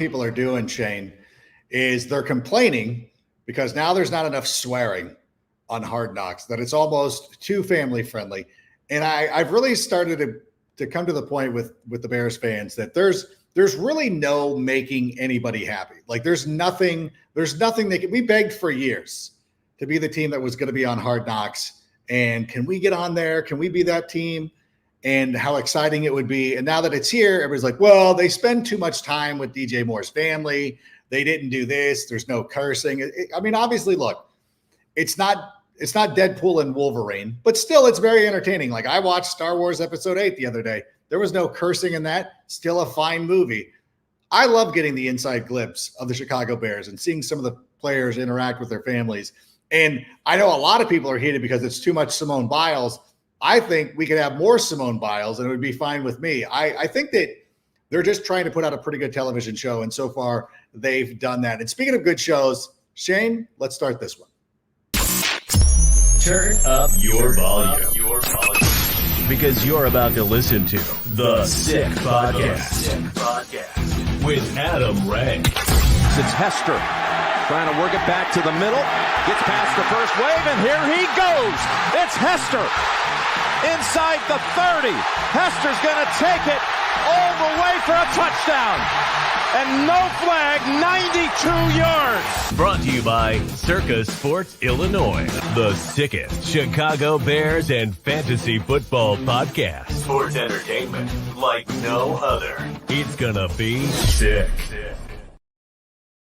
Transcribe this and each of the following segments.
people are doing, Shane, is they're complaining because now there's not enough swearing on Hard Knocks, that it's almost too family friendly. And I've really started to come to the point with the Bears fans that there's really no making anybody happy. Like there's nothing we begged for years to be the team that was going to be on Hard Knocks. And can we get on there? Can we be that team? And how exciting it would be. And now that it's here, everybody's like, well, they spend too much time with DJ Moore's family. They didn't do this. There's no cursing. I mean, obviously, look, it's not Deadpool and Wolverine, but still it's very entertaining. Like I watched Star Wars Episode 8 the other day. There was no cursing in that. Still a fine movie. I love getting the inside glimpse of the Chicago Bears and seeing some of the players interact with their families. And I know a lot of people are heated because it's too much Simone Biles. I think we could have more Simone Biles and it would be fine with me. I think that they're just trying to put out a pretty good television show. And so far they've done that. And speaking of good shows, Shane, let's start this one. Turn up your volume. Because you're about to listen to The Sick Podcast with Adam Ray. It's Hester trying to work it back to the middle. Gets past the first wave, and here he goes. It's Hester inside the 30. Hester's going to take it all the way for a touchdown. And no flag, 92 yards. Brought to you by Circa Sports Illinois, the sickest Chicago Bears and fantasy football podcast. Sports entertainment like no other. It's gonna be sick.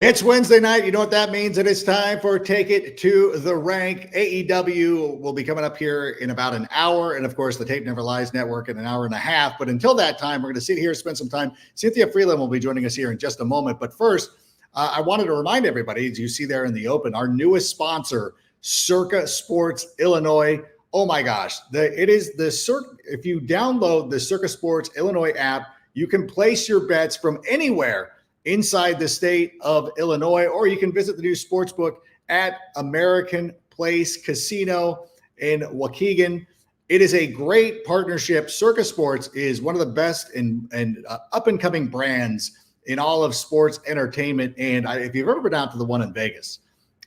It's Wednesday night. You know what that means? It is time for Take It to the Rank. AEW will be coming up here in about an hour. And of course, the Tape Never Lies Network in an hour and a half. But until that time, we're going to sit here, spend some time. Cynthia Frelund will be joining us here in just a moment. But first, I wanted to remind everybody, as you see there in the open, our newest sponsor, Circa Sports Illinois. Oh my gosh. If you download the Circa Sports Illinois app, you can place your bets from anywhere inside the state of Illinois, or you can visit the new sportsbook at American Place Casino in Waukegan. It is a great partnership. Circa Sports is one of the best and up-and-coming brands in all of sports entertainment. And if you've ever been out to the one in Vegas,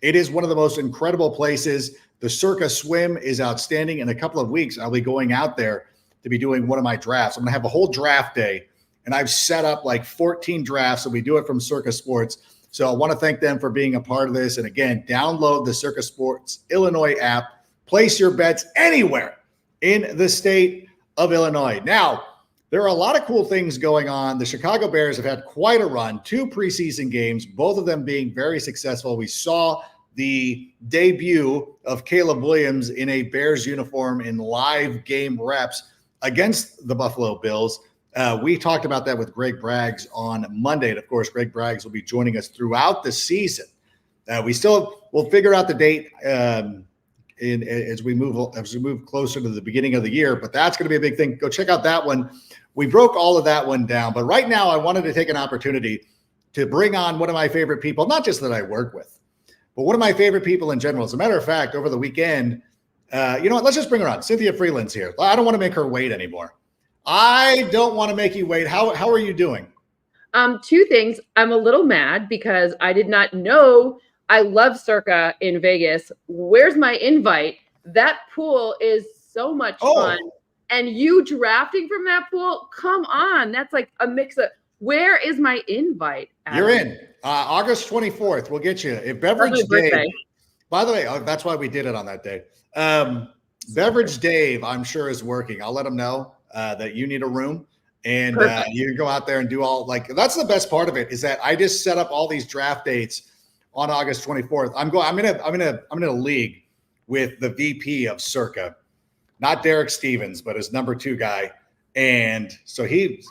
it is one of the most incredible places. The Circa Swim is outstanding. In a couple of weeks, I'll be going out there to be doing one of my drafts. I'm going to have a whole draft day. And I've set up like 14 drafts, so we do it from Circa Sports. So I want to thank them for being a part of this. And again, download the Circa Sports Illinois app. Place your bets anywhere in the state of Illinois. Now, there are a lot of cool things going on. The Chicago Bears have had quite a run, 2 preseason games, both of them being very successful. We saw the debut of Caleb Williams in a Bears uniform in live game reps against the Buffalo Bills. We talked about that with Greg Braggs on Monday. And of course, Greg Braggs will be joining us throughout the season. We'll figure out the date as we move closer to the beginning of the year, but that's going to be a big thing. Go check out that one. We broke all of that one down, but right now I wanted to take an opportunity to bring on one of my favorite people, not just that I work with, but one of my favorite people in general. As a matter of fact, over the weekend, you know what? Let's just bring her on. Cynthia Frelund's here. I don't want to make her wait anymore. I don't want to make you wait. How are you doing? 2 things. I'm a little mad because I did not know I love Circa in Vegas. Where's my invite? That pool is so much fun. And you drafting from that pool? Come on. That's like a mix of where is my invite? Adam? You're in. August 24th. We'll get you. If Beverage Dave, by the way, that's why we did it on that day. Beverage Dave, I'm sure, is working. I'll let him know that you need a room, and you can go out there and do all, like, that's the best part of it, is that I just set up all these draft dates on August 24th. I'm in a league with the VP of Circa, not Derek Stevens, but his number 2 guy. And so he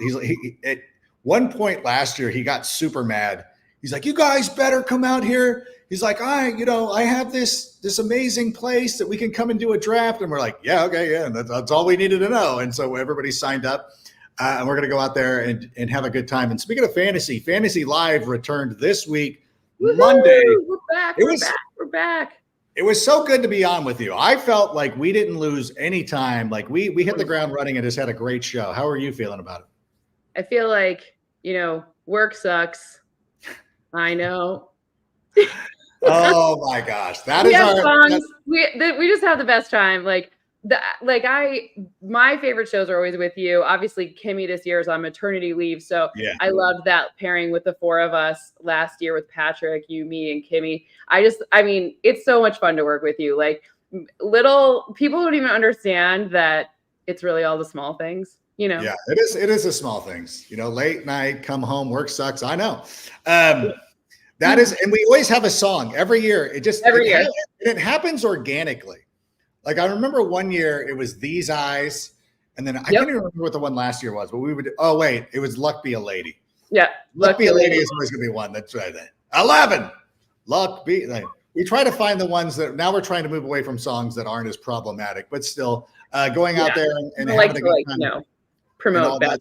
at one point last year, he got super mad. He's like, you guys better come out here. He's like, I have this amazing place that we can come and do a draft. And we're like, yeah, okay, yeah. And that's all we needed to know. And so everybody signed up, and we're going to go out there and have a good time. And speaking of Fantasy Live returned this week, Woo-hoo! Monday. We're back. We're back. It was so good to be on with you. I felt like we didn't lose any time. Like we hit the ground running and just had a great show. How are you feeling about it? I feel like, work sucks. I know. Oh my gosh, we have songs. We just have the best time. My favorite shows are always with you. Obviously, Kimmy this year is on maternity leave, so yeah. I loved that pairing with the four of us last year with Patrick, you, me, and Kimmy. It's so much fun to work with you. Like, little people don't even understand that it's really all the small things. Yeah, it is the small things. Late night, come home, work sucks. I know. That is, and we always have a song every year. It happens organically. Like, I remember one year it was These Eyes, and then I can't even remember what the one last year was, but it was Luck Be a Lady. Yeah. Luck Be a Lady is always going to be one. That's right. 11. Luck Be. We try to find the ones that now we're trying to move away from songs that aren't as problematic, but still going out there and having a good time. Promote that.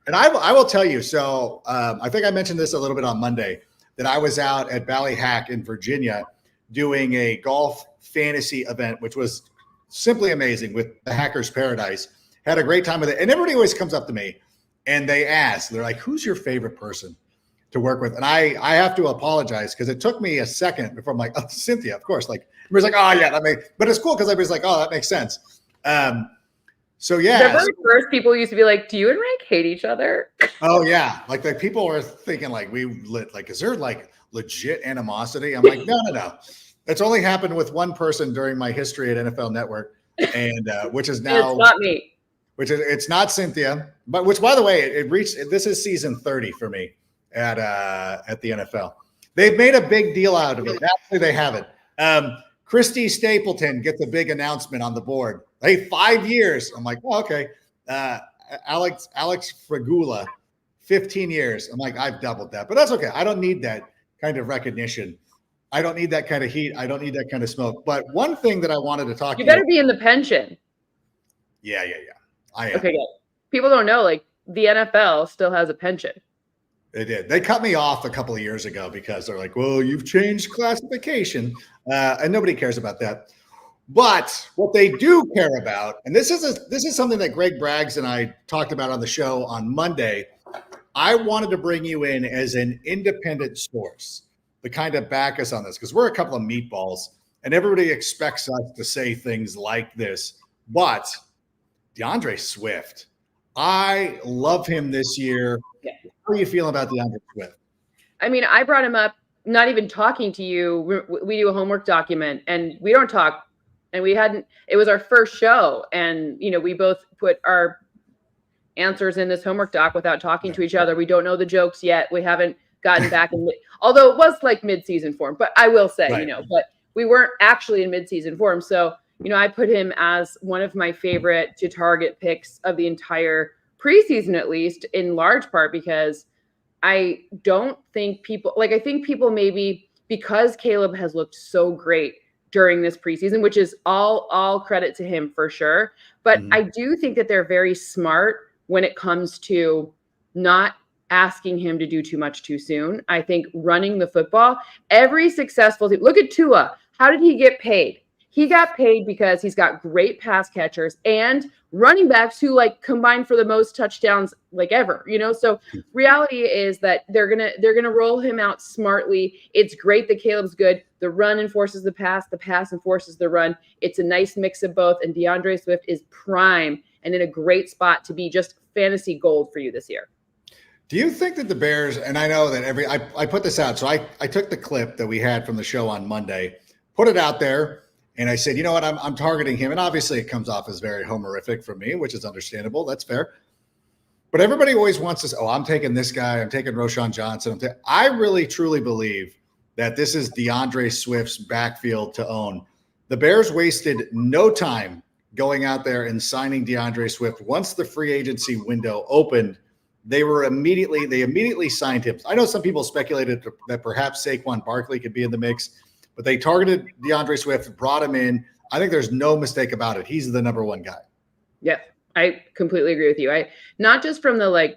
And I will tell you, so I think I mentioned this a little bit on Monday, that I was out at Ballyhack in Virginia doing a golf fantasy event, which was simply amazing with the Hackers Paradise. Had a great time with it. And everybody always comes up to me and they're like, who's your favorite person to work with? And I have to apologize because it took me a second before I'm like, oh, Cynthia, of course. Like, everybody's like, oh yeah, but it's cool because everybody's like, oh, that makes sense. So yeah. The very first people used to be like, do you and Rank hate each other? Oh yeah. Like people were thinking is there like legit animosity? I'm like, no. It's only happened with one person during my history at NFL Network, and which is now it's not me. It's not Cynthia, but which, by the way, this is season 30 for me at the NFL. They've made a big deal out of it. Actually, they haven't. Christy Stapleton gets a big announcement on the board. Hey, 5 years. I'm like, oh, okay. Alex Fragula, 15 years. I'm like, I've doubled that, but that's okay. I don't need that kind of recognition. I don't need that kind of heat. I don't need that kind of smoke. But one thing that I wanted to talk to you better be in the pension. Yeah. I am. Okay, good. People don't know, like, the NFL still has a pension. They did. They cut me off a couple of years ago because they're like, well, you've changed classification. And nobody cares about that. But what they do care about, and this is something that Greg Braggs and I talked about on the show on Monday. I wanted to bring you in as an independent source to kind of back us on this, because we're a couple of meatballs and everybody expects us to say things like this. But DeAndre Swift, I love him this year. Yeah. How are you feeling about DeAndre Swift? I brought him up, not even talking to you. We do a homework document and we don't talk, and it was our first show. And, we both put our answers in this homework doc without talking to each other. We don't know the jokes yet. We haven't gotten back although it was like mid-season form, but I will say, right. But we weren't actually in mid-season form. So, I put him as one of my favorite to target picks of the entire preseason, at least in large part because I don't think I think people maybe, because Caleb has looked so great during this preseason, which is all credit to him for sure. But I do think that they're very smart when it comes to not asking him to do too much too soon. I think running the football, every successful team, look at Tua. How did he get paid? He got paid because he's got great pass catchers and running backs who combine for the most touchdowns ever, So reality is that they're going to roll him out smartly. It's great that Caleb's good. The run enforces the pass enforces the run. It's a nice mix of both. And DeAndre Swift is prime and in a great spot to be just fantasy gold for you this year. Do you think that the Bears, and I know that I put this out, so I took the clip that we had from the show on Monday, put it out there, and I said, you know what, I'm targeting him. And obviously it comes off as very homerific from me, which is understandable. That's fair. But everybody always wants to say, oh, I'm taking this guy. I'm taking Roschon Johnson. I really, truly believe that this is DeAndre Swift's backfield to own. The Bears wasted no time going out there and signing DeAndre Swift. Once the free agency window opened, they immediately signed him. I know some people speculated that perhaps Saquon Barkley could be in the mix, but they targeted DeAndre Swift, brought him in. I think there's no mistake about it. He's the number one guy. Yeah, I completely agree with you. Not just from the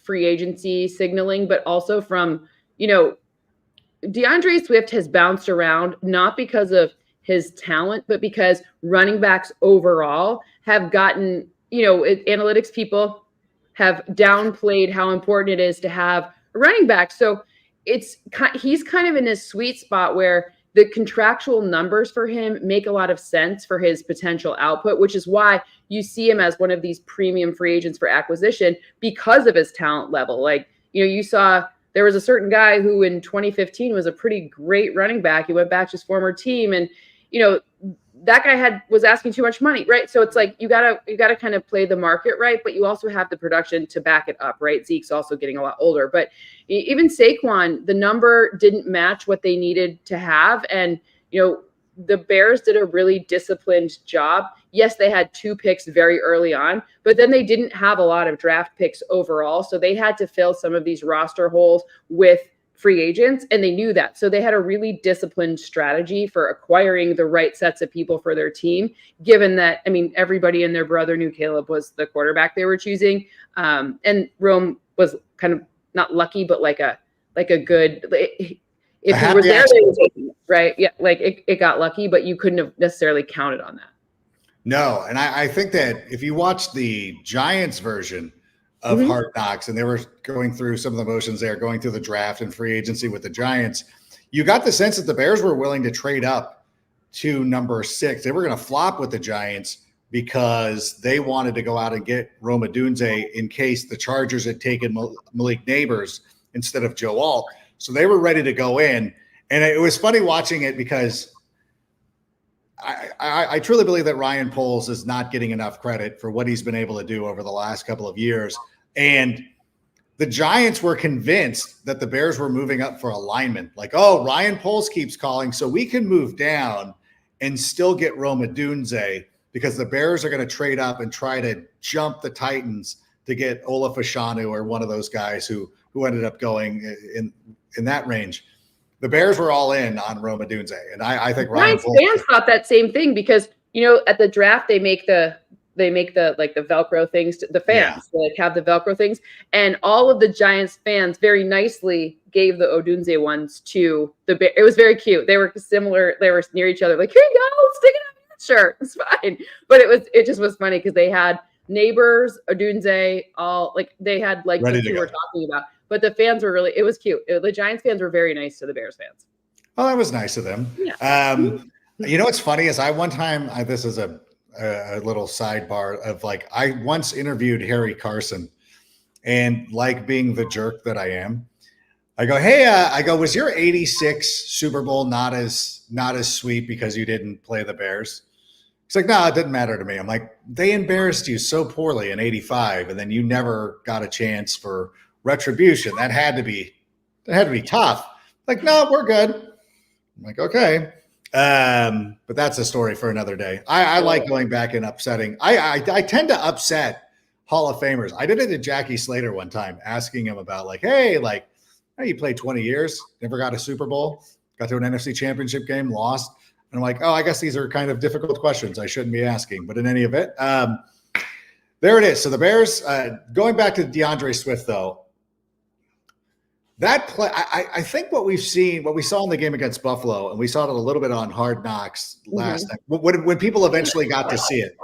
free agency signaling, but also from, DeAndre Swift has bounced around not because of his talent, but because running backs overall have gotten, analytics people have downplayed how important it is to have a running back. So he's kind of in this sweet spot where the contractual numbers for him make a lot of sense for his potential output, which is why you see him as one of these premium free agents for acquisition because of his talent level. Like, you saw there was a certain guy who in 2015 was a pretty great running back. He went back to his former team, and that guy was asking too much money, right? So it's like you gotta kind of play the market right, but you also have the production to back it up, right? Zeke's also getting a lot older, but even Saquon, the number didn't match what they needed to have, and the Bears did a really disciplined job. Yes, they had 2 picks very early on, but then they didn't have a lot of draft picks overall, so they had to fill some of these roster holes with free agents, and they knew that. So they had a really disciplined strategy for acquiring the right sets of people for their team, given that, everybody and their brother knew Caleb was the quarterback they were choosing. And Rome was kind of not lucky, but like a good, if he was there, they would take him, right? Yeah, like it got lucky, but you couldn't have necessarily counted on that. No, and I think that if you watch the Giants version of Hard Knocks, and they were going through some of the motions there, going through the draft and free agency with the Giants, you got the sense that the Bears were willing to trade up to number 6. They were going to flop with the Giants because they wanted to go out and get Rome Odunze in case the Chargers had taken Malik Neighbors instead of Joe Alt. So they were ready to go in. And it was funny watching it because I truly believe that Ryan Poles is not getting enough credit for what he's been able to do over the last couple of years. And the Giants were convinced that the Bears were moving up for alignment. Like, oh, Ryan Poles keeps calling, so we can move down and still get Rome Odunze because the Bears are going to trade up and try to jump the Titans to get Ola Fashanu or one of those guys who ended up going in that range. The Bears were all in on Rome Odunze, and I think Ryan Poles fans thought that same thing because at the draft they make the like the Velcro things to the fans, like have the Velcro things, and all of the Giants fans very nicely gave the Odunze ones to the Bears. It was very cute. They were similar. They were near each other, like, here you go, stick it on your shirt. It's fine. But it just was funny because they had Neighbors, Odunze, all like they had like what you were talking about. But the fans were it was cute. The Giants fans were very nice to the Bears fans. Oh, that was nice of them. Yeah. What's funny is one time, this is a little sidebar of like, I once interviewed Harry Carson, and like being the jerk that I am, I go, hey, was your 86 Super Bowl not as sweet because you didn't play the Bears? He's like, no, it didn't matter to me. I'm like, they embarrassed you so poorly in 85, and then you never got a chance for retribution. That had to be tough. Like, no, we're good. I'm like, okay. But that's a story for another day. I like going back and upsetting. I tend to upset Hall of Famers. I did it to Jackie Slater one time, asking him about like, hey, you played 20 years, never got a Super Bowl, got to an NFC Championship game, lost. And I'm like, oh, I guess these are kind of difficult questions I shouldn't be asking. But in any event, there it is. So the Bears, going back to DeAndre Swift, though, that play, I think what we saw in the game against Buffalo, and we saw it a little bit on Hard Knocks last night, when people eventually got to see it.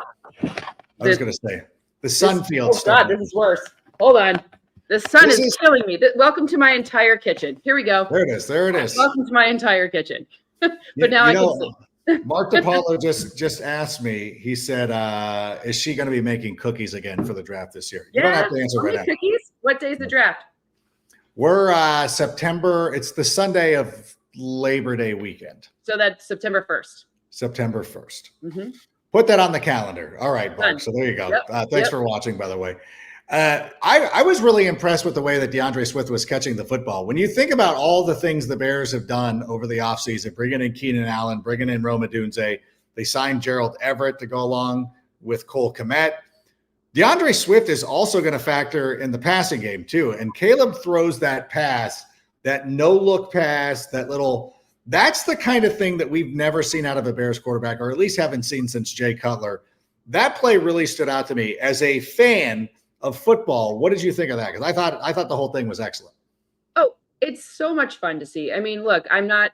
I was going to say, the Sunfield stuff. God, this is worse. Hold on. The sun is killing me. Welcome to my entire kitchen. Here we go. There it is. Welcome to my entire kitchen. But now I can see. Mark DiPaolo just asked me. He said, "Is she going to be making cookies again for the draft this year?" You don't have to answer right now. Cookies? What day is the draft? We're September. It's the Sunday of Labor Day weekend. So that's September 1st. September 1st. Mm-hmm. Put that on the calendar. All right, Mark. So there you go. Yep. Thanks for watching, by the way. I was really impressed with the way that DeAndre Swift was catching the football. When you think about all the things the Bears have done over the offseason, bringing in Keenan Allen, bringing in Rome Odunze, they signed Gerald Everett to go along with Cole Kmet. DeAndre Swift is also going to factor in the passing game too. And Caleb throws that pass, that no-look pass, that's the kind of thing that we've never seen out of a Bears quarterback, or at least haven't seen since Jay Cutler. That play really stood out to me as a fan of football. What did you think of that? Because I thought the whole thing was excellent. Oh, it's so much fun to see. I mean, look, I'm not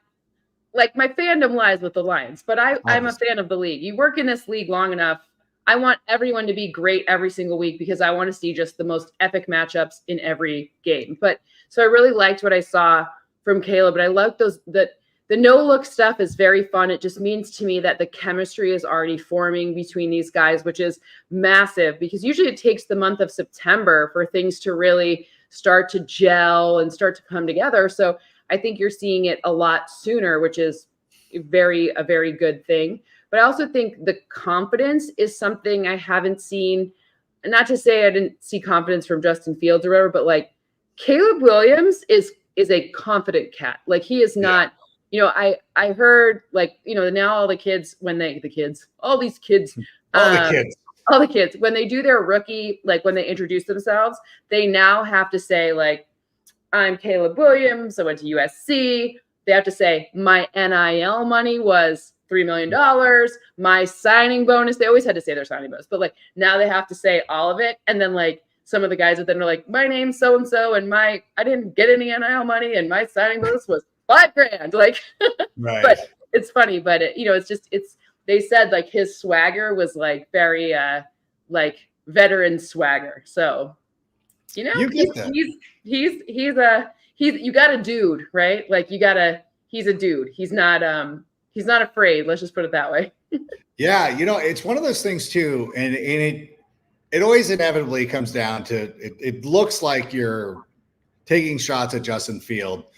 like my fandom lies with the Lions, but I'm a fan of the league. You work in this league long enough. I want everyone to be great every single week because I want to see just the most epic matchups in every game. But so I really liked what I saw from Caleb. But I like the no look stuff is very fun. It just means to me that the chemistry is already forming between these guys, which is massive, because usually it takes the month of September for things to really start to gel and start to come together. So I think you're seeing it a lot sooner, which is a very good thing. But I also think the confidence is something I haven't seen. And not to say I didn't see confidence from Justin Fields or whatever, but like Caleb Williams is a confident cat. Like he is not, I heard like, now all the kids, all the kids, when they do their rookie, like when they introduce themselves, they now have to say like, I'm Caleb Williams. I went to USC. They have to say my NIL money was $3 million. My signing bonus. They always had to say their signing bonus, but like now they have to say all of it. And then like some of the guys that are like, my name's so-and-so and I didn't get any NIL money and my signing bonus was $5,000. Like, right. But it's funny, but they said like his swagger was like very, like veteran swagger. So, you got a dude, right? Like he's a dude. He's not afraid. Let's just put it that way. Yeah. It's one of those things too. And it always inevitably comes down to, it looks like you're taking shots at Justin Fields.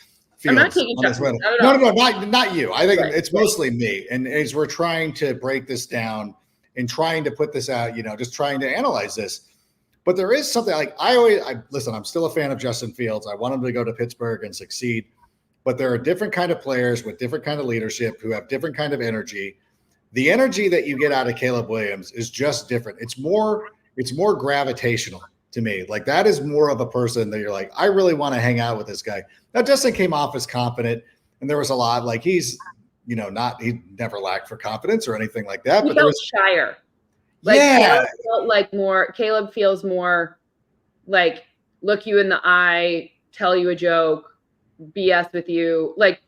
I'm not taking shots. No, not you. I think it's mostly me. And as we're trying to break this down and trying to put this out, just trying to analyze this. But there is something like listen, I'm still a fan of Justin Fields. I want him to go to Pittsburgh and succeed. But there are different kind of players with different kind of leadership who have different kind of energy. The energy that you get out of Caleb Williams is just different. It's more gravitational to me. Like that is more of a person that you're like, I really want to hang out with this guy. Now, Justin came off as confident, and there was a lot like he's, he never lacked for confidence or anything like that. But there was shyer. Like Caleb feels more like look you in the eye, tell you a joke, BS with you. Like,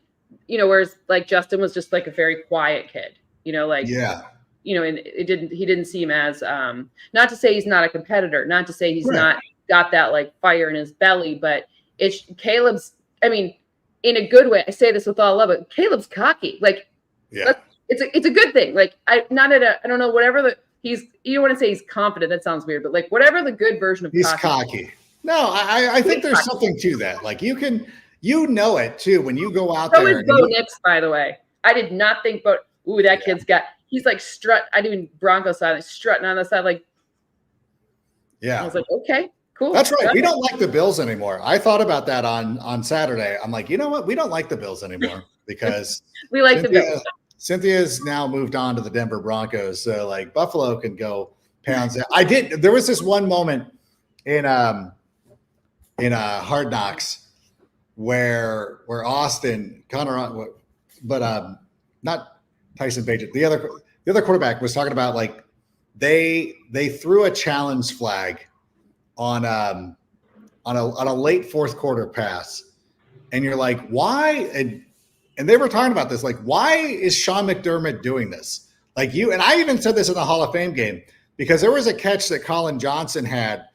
whereas like Justin was just like a very quiet kid, and he didn't seem as, not to say he's not a competitor, not to say he's not got that like fire in his belly, but Caleb's, in a good way. I say this with all love, but Caleb's cocky. Like, it's a good thing. Like I don't know, whatever you don't want to say he's confident. That sounds weird, but like whatever the good version of he's cocky. No, I think there's something to that. Like you can, it too, when you go out there. So is Bo Nix, by the way. I did not think he's like Broncos side, like strutting on the side. Like, I was like, okay, cool. That's right. We don't like the Bills anymore. I thought about that on Saturday. I'm like, you know what? We don't like the Bills anymore because we like the Bills. Cynthia's now moved on to the Denver Broncos. So like Buffalo can go pounds. There was this one moment in Hard Knocks where Austin, but not Tyson Bagent, the other quarterback was talking about like they threw a challenge flag on a late fourth quarter pass, and you're like, why? And they were talking about this, like, why is Sean McDermott doing this? Like and I even said this in the Hall of Fame game, because there was a catch that Colin Johnson had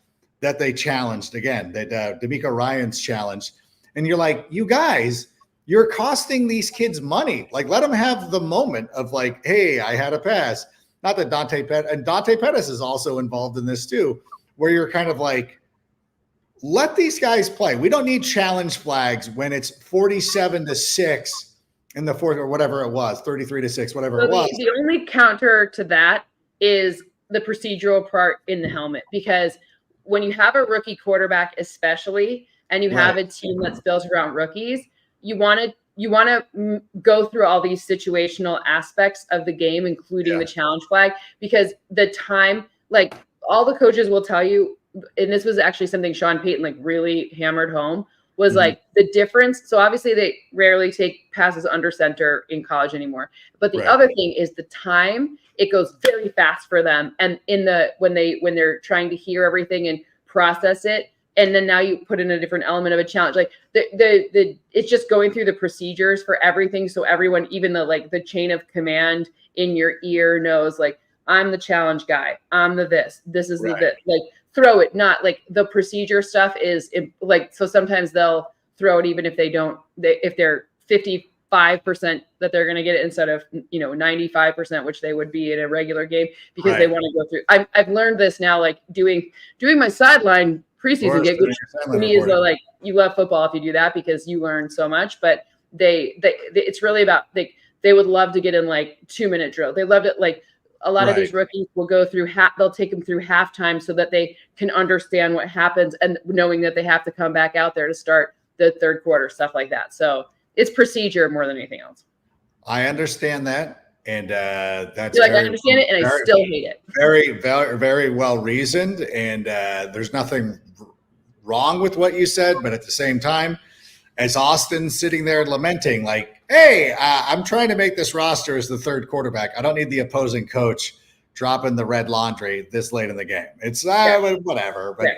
that they challenged again, that D'Amico Ryans challenged. And you're like, you guys, you're costing these kids money. Like, let them have the moment of like, hey, I had a pass. Not that Dante Pettis is also involved in this too, where you're kind of like, let these guys play. We don't need challenge flags when it's 47-6 in the fourth or whatever it was, 33-6, whatever it was. The only counter to that is the procedural part in the helmet, because when you have a rookie quarterback, especially, and you have a team that's built around rookies, you want to go through all these situational aspects of the game, including the challenge flag, because the time, like all the coaches will tell you, and this was actually something Sean Payton like really hammered home, was like the difference. So obviously they rarely take passes under center in college anymore. But the other thing is the time, it goes very fast for them. And when they're trying to hear everything and process it, and then now you put in a different element of a challenge, like it's just going through the procedures for everything. So everyone, even the chain of command in your ear knows, like, I'm the challenge guy. I'm this is the like, throw it, not like the procedure stuff is like, so sometimes they'll throw it, even if if they're 55% that they're going to get it instead of 95%, which they would be in a regular game, because they want to go through. I've learned this now, like doing my sideline preseason gig, which to me is like, you love football if you do that because you learn so much. But it's really about they would love to get in like 2-minute drill. They loved it. Like a lot of these rookies will go through they'll take them through halftime so that they can understand what happens, and knowing that they have to come back out there to start the third quarter, stuff like that. So it's procedure more than anything else. I understand that. And that's I understand it, and I still hate it. Very, very, very well reasoned. And there's nothing wrong with what you said. But at the same time, as Austin's sitting there lamenting, like, hey, I'm trying to make this roster as the third quarterback. I don't need the opposing coach dropping the red laundry this late in the game. It's whatever. But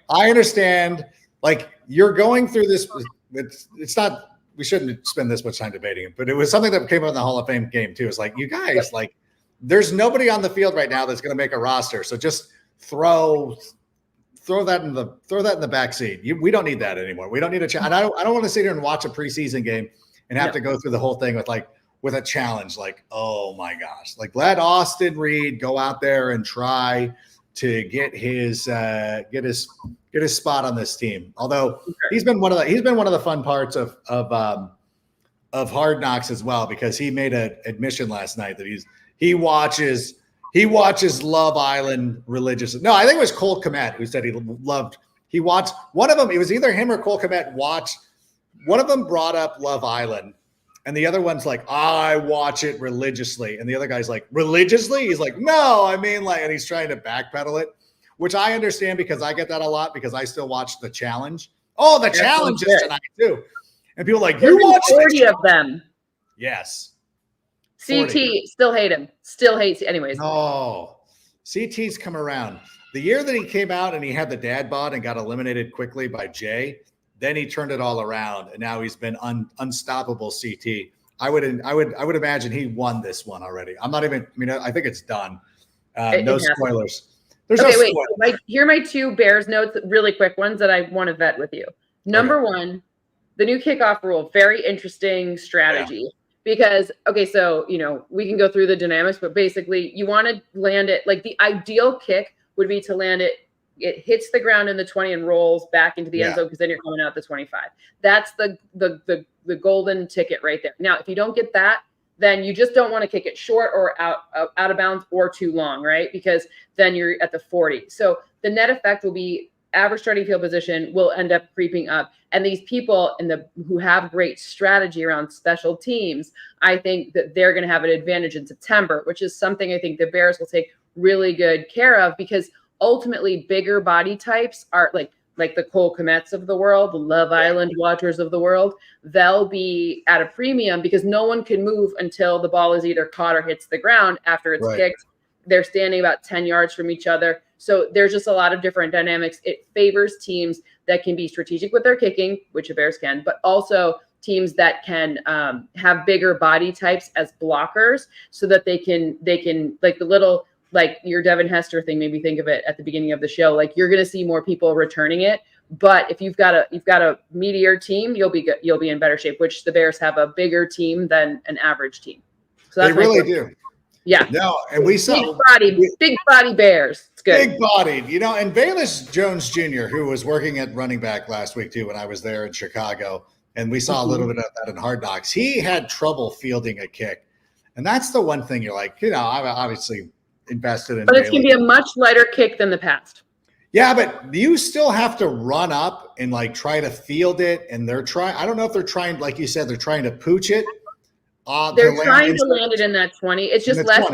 I understand, like, you're going through this. It's not. We shouldn't spend this much time debating it, but it was something that came up in the Hall of Fame game too. It's like, you guys, like, there's nobody on the field right now that's going to make a roster. So just throw that in the back seat. We don't need that anymore. We don't need a challenge. I don't want to sit here and watch a preseason game and have to go through the whole thing with a challenge. Like, oh my gosh, like, let Austin Reed go out there and try to get his spot on this team. Although he's been one of the fun parts of Hard Knocks as well, because he made an admission last night that he watches Love Island religiously. No, I think it was Cole Kmet who said he watched one of them. It was either him or Cole Kmet watched. One of them brought up Love Island, and the other one's like, I watch it religiously. And the other guy's like, religiously? He's like, no, I mean, like, and he's trying to backpedal it, which I understand because I get that a lot because I still watch The Challenge. Oh, The Challenge is tonight too. And people are like, you watch 40 of them. Yes. CT, 40. Still hate him. Still hates it. Anyways. Oh, CT's come around. The year that he came out and he had the dad bod and got eliminated quickly by Jay, then he turned it all around, and now he's been unstoppable. CT. I would imagine he won this one already. I'm not even. I mean, I think it's done. No spoilers. There's no spoilers. Here are my two Bears notes, really quick ones that I want to vet with you. Number one, the new kickoff rule, very interesting strategy. Yeah. Because, so, we can go through the dynamics, but basically you want to land it, like the ideal kick would be to land it hits the ground in the 20 and rolls back into the end zone, because then you're coming out the 25. That's the golden ticket right there. Now, if you don't get that, then you just don't want to kick it short or out of bounds or too long, right? Because then you're at the 40. So the net effect will be average starting field position will end up creeping up. And these people who have great strategy around special teams, I think that they're going to have an advantage in September, which is something I think the Bears will take really good care of, because ultimately bigger body types are like the Cole Kmets of the world, the Love Island watchers of the world. They'll be at a premium because no one can move until the ball is either caught or hits the ground after it's kicked. They're standing about 10 yards from each other. So there's just a lot of different dynamics. It favors teams that can be strategic with their kicking, which the Bears can, but also teams that can have bigger body types as blockers, so that they can like the little, like your Devin Hester thing made me think of it at the beginning of the show. Like, you're going to see more people returning it, but if you've got a meatier team, you'll be good. You'll be in better shape, which the Bears have a bigger team than an average team. So that's they really do. Yeah. No, and we saw big body Bears. It's good. Big bodied, and Bayless Jones Jr., who was working at running back last week too when I was there in Chicago, and we saw a little bit of that in Hard Knocks. He had trouble fielding a kick, and that's the one thing you're like, I'm obviously invested in. But it's going to be a much lighter kick than the past. Yeah, but you still have to run up and like try to field it, and they're trying. I don't know if they're trying, like you said, they're trying to pooch it. They're trying to land it in that 20. It's just less.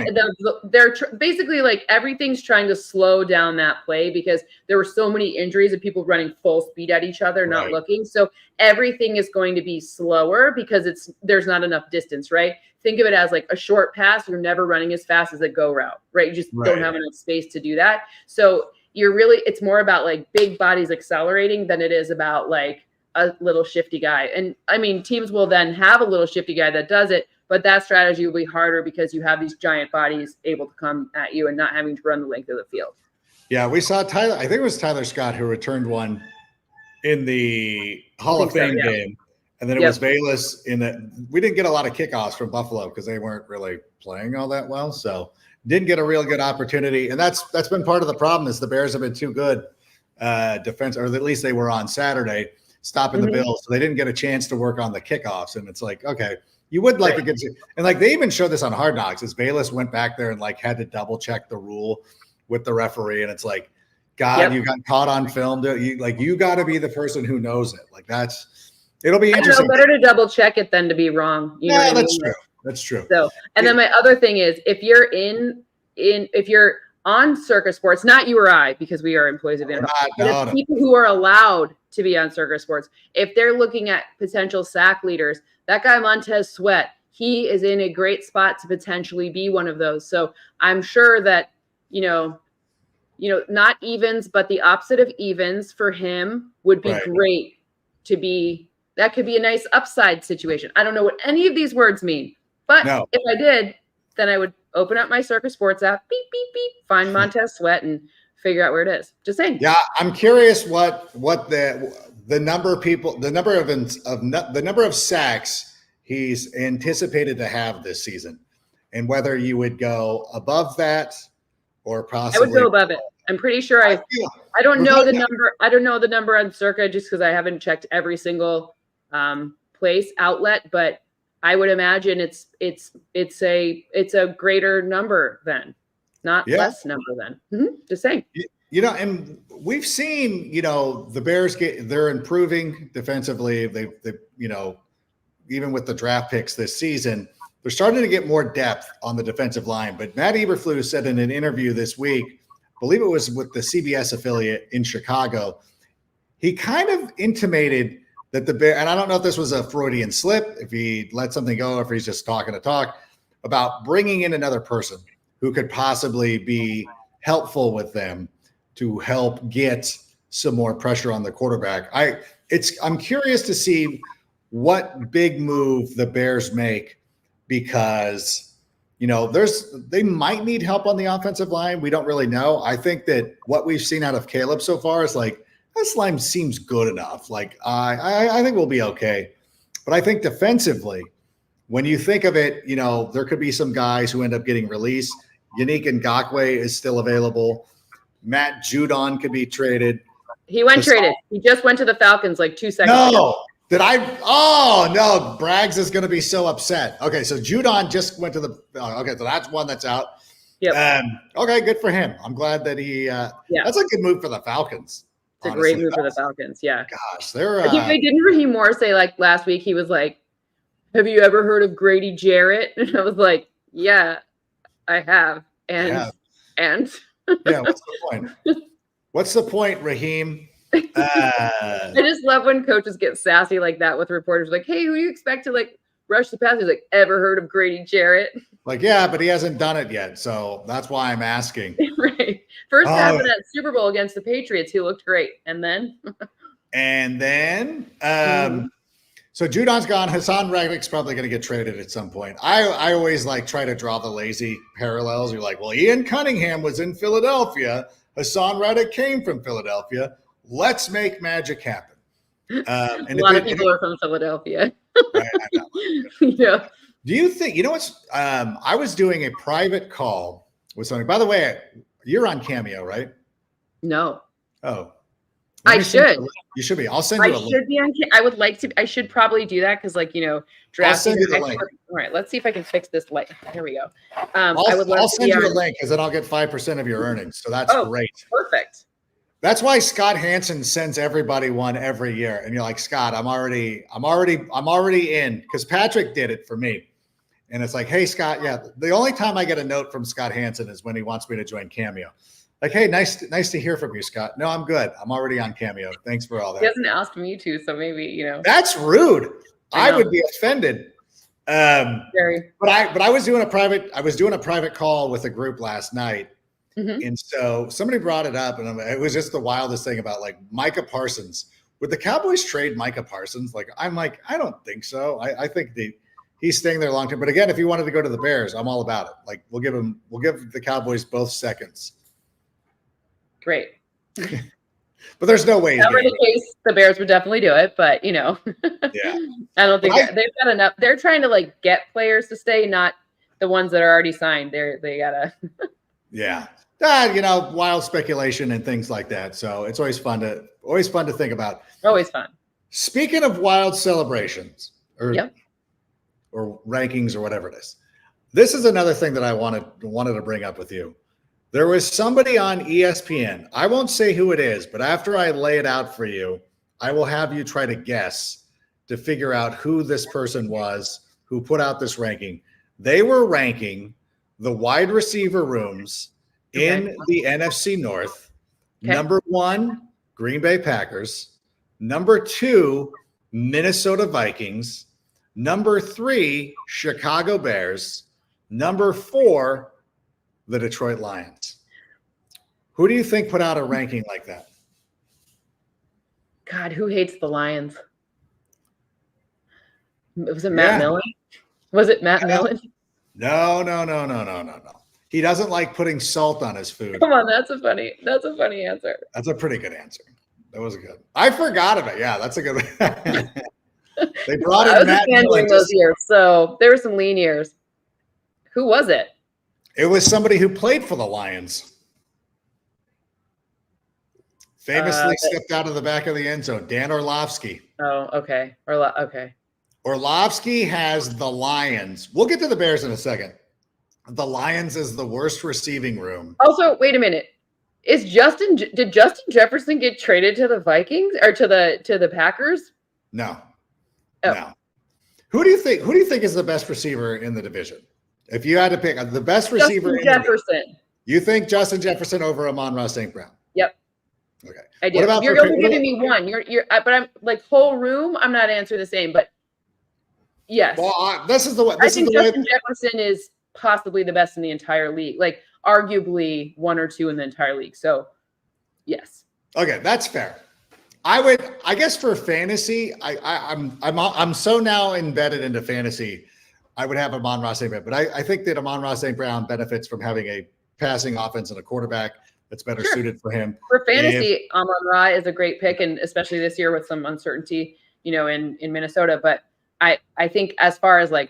They're basically like everything's trying to slow down that play, because there were so many injuries of people running full speed at each other, not looking. So everything is going to be slower because there's not enough distance, right? Think of it as like a short pass. You're never running as fast as a go route, right? You just don't have enough space to do that. So it's more about like big bodies accelerating than it is about like a little shifty guy. And I mean, teams will then have a little shifty guy that does it, but that strategy will be harder because you have these giant bodies able to come at you and not having to run the length of the field. Yeah, we saw Tyler. I think it was Tyler Scott who returned one in the Hall of Fame game. And then it was Bayless in the – we didn't get a lot of kickoffs from Buffalo because they weren't really playing all that well. So didn't get a real good opportunity. And that's been part of the problem is the Bears have been too good defense, or at least they were on Saturday, stopping the Bills. So they didn't get a chance to work on the kickoffs. And it's like, okay, you would like to get – and like they even showed this on Hard Knocks as Bayless went back there and like had to double check the rule with the referee. And it's like, God, you got caught on film. You got to be the person who knows it. Like it'll be interesting. Better to double check it than to be wrong. You know what I mean? True. That's true. So, and then my other thing is, if you're if you're on Circa Sports, not you or I, because we are employees of the NFL, people who are allowed to be on Circa Sports, if they're looking at potential sack leaders, that guy Montez Sweat, he is in a great spot to potentially be one of those. So I'm sure that not evens, but the opposite of evens for him would be great to be. That could be a nice upside situation. I don't know what any of these words mean, but if I did, then I would open up my Circa Sports app, beep, beep, beep, find Montez Sweat and figure out where it is. Just saying. Yeah. I'm curious what the number of people, the number of sacks he's anticipated to have this season and whether you would go above that or possibly. I would go above it. I'm pretty sure I don't know the number. I don't know the number on Circa just because I haven't checked every single outlet, but I would imagine it's a greater number than, not less number than. Just saying. And we've seen, the Bears they're improving defensively. They even with the draft picks this season, they're starting to get more depth on the defensive line. But Matt Eberflus said in an interview this week, I believe it was with the CBS affiliate in Chicago, he kind of intimated that the Bear, and I don't know if this was a Freudian slip, if he let something go, if he's just talking to talk, about bringing in another person who could possibly be helpful with them to help get some more pressure on the quarterback. I'm curious to see what big move the Bears make because, they might need help on the offensive line. We don't really know. I think that what we've seen out of Caleb so far is like, this line seems good enough. Like, I think we'll be okay. But I think defensively, when you think of it, there could be some guys who end up getting released. Yannick Ngakoue is still available. Matt Judon could be traded. He went traded. He just went to the Falcons like 2 seconds ago. Oh, no. Braggs is going to be so upset. Okay, so Judon just went to the okay, so that's one that's out. Yep. Okay, good for him. I'm glad that he that's a good move for the Falcons. It's a great move for the Falcons. Yeah. Gosh, didn't Raheem Morris say like last week, he was like, have you ever heard of Grady Jarrett? And I was like, yeah, I have. And yeah, what's the point? What's the point, Raheem? I just love when coaches get sassy like that with reporters. Like, hey, who do you expect to like rush the pass? He's like, ever heard of Grady Jarrett? Like, yeah, but he hasn't done it yet. So that's why I'm asking. Right. First half of that Super Bowl against the Patriots, he looked great. And then so Judon's gone. Hassan Reddick's probably going to get traded at some point. I always try to draw the lazy parallels. You're like, well, Ian Cunningham was in Philadelphia. Hassan Reddick came from Philadelphia. Let's make magic happen. And a lot of people are from Philadelphia. Right, I know. Yeah. Do you think, I was doing a private call with somebody. By the way, you're on Cameo, right? No. Oh. I should. You should be. I'll send you a link. I should be on I would like to. I should probably do that because, draft. I'll send you the link. All right. Let's see if I can fix this light. Here we go. I'll send you a link because then I'll get 5% of your earnings. So that's great. Perfect. That's why Scott Hansen sends everybody one every year. And you're like, Scott, I'm already in because Patrick did it for me. And it's like, hey, Scott, the only time I get a note from Scott Hansen is when he wants me to join Cameo. Like, hey, nice to hear from you, Scott. No, I'm good. I'm already on Cameo. Thanks for all that. He hasn't asked me to, so maybe, That's rude. I would be offended. Very. But I was doing a private call with a group last night. Mm-hmm. And so somebody brought it up, and it was just the wildest thing about Micah Parsons. Would the Cowboys trade Micah Parsons? I'm like, I don't think so. I think he's staying there long term. But again, if he wanted to go to the Bears, I'm all about it. We'll give the Cowboys both seconds. Great. But there's no way. If that were the case, the Bears would definitely do it. But yeah, I don't think they've got enough. They're trying to get players to stay, not the ones that are already signed. They gotta. Yeah, wild speculation and things like that. So it's always fun to think about. Always fun. Speaking of wild celebrations, or rankings, or whatever it is, this is another thing that I wanted to bring up with you. There was somebody on ESPN. I won't say who it is, but after I lay it out for you, I will have you try to guess to figure out who this person was who put out this ranking. They were ranking the wide receiver rooms in the NFC North. Okay. Number 1, Green Bay Packers. Number 2, Minnesota Vikings. Number 3, Chicago Bears. Number 4, the Detroit Lions. Who do you think put out a ranking like that? God, who hates the Lions? Was it Matt Millen? Was it Matt Millen? No. He doesn't like putting salt on his food. Come on, that's a funny answer. That's a pretty good answer. That was good. I forgot of it. Yeah, that's a good one. They brought in Matt Millen during those years, so there were some lean years. Who was it? It was somebody who played for the Lions. Famously stepped out of the back of the end zone. Dan Orlovsky. Oh, okay. Okay. Orlovsky has the Lions. We'll get to the Bears in a second. The Lions is the worst receiving room. Also, wait a minute. Did Justin Jefferson get traded to the Vikings or to the Packers? No. Oh. No. Who do you think is the best receiver in the division? If you had to pick the best receiver, Justin Jefferson. You think Justin Jefferson over Amon-Ra St. Brown? Yep. Okay. I do. You're only giving me one. But I'm whole room. I'm not answering the same. But yes. Well, this is the way. I think Justin Jefferson is possibly the best in the entire league. Arguably 1 or 2 in the entire league. So, yes. Okay, that's fair. I guess for fantasy, I'm so now embedded into fantasy. I would have Amon-Ra St. Brown, but I think that Amon-Ra St. Brown benefits from having a passing offense and a quarterback that's better suited for him. For fantasy, Amon-Ra is a great pick, and especially this year with some uncertainty, in Minnesota. But I think as far as I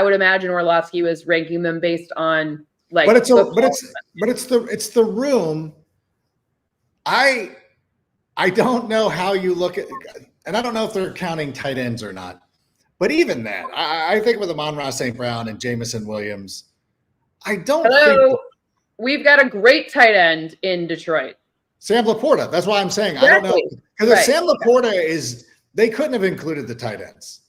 would imagine Orlovsky was ranking them based on it's the room. I don't know how you look at, and I don't know if they're counting tight ends or not. But even that, I think with Amon-Ra St. Brown and Jameson Williams, I don't think we've got a great tight end in Detroit. Sam Laporta. That's why I'm saying I don't know. Because if Sam Laporta they couldn't have included the tight ends.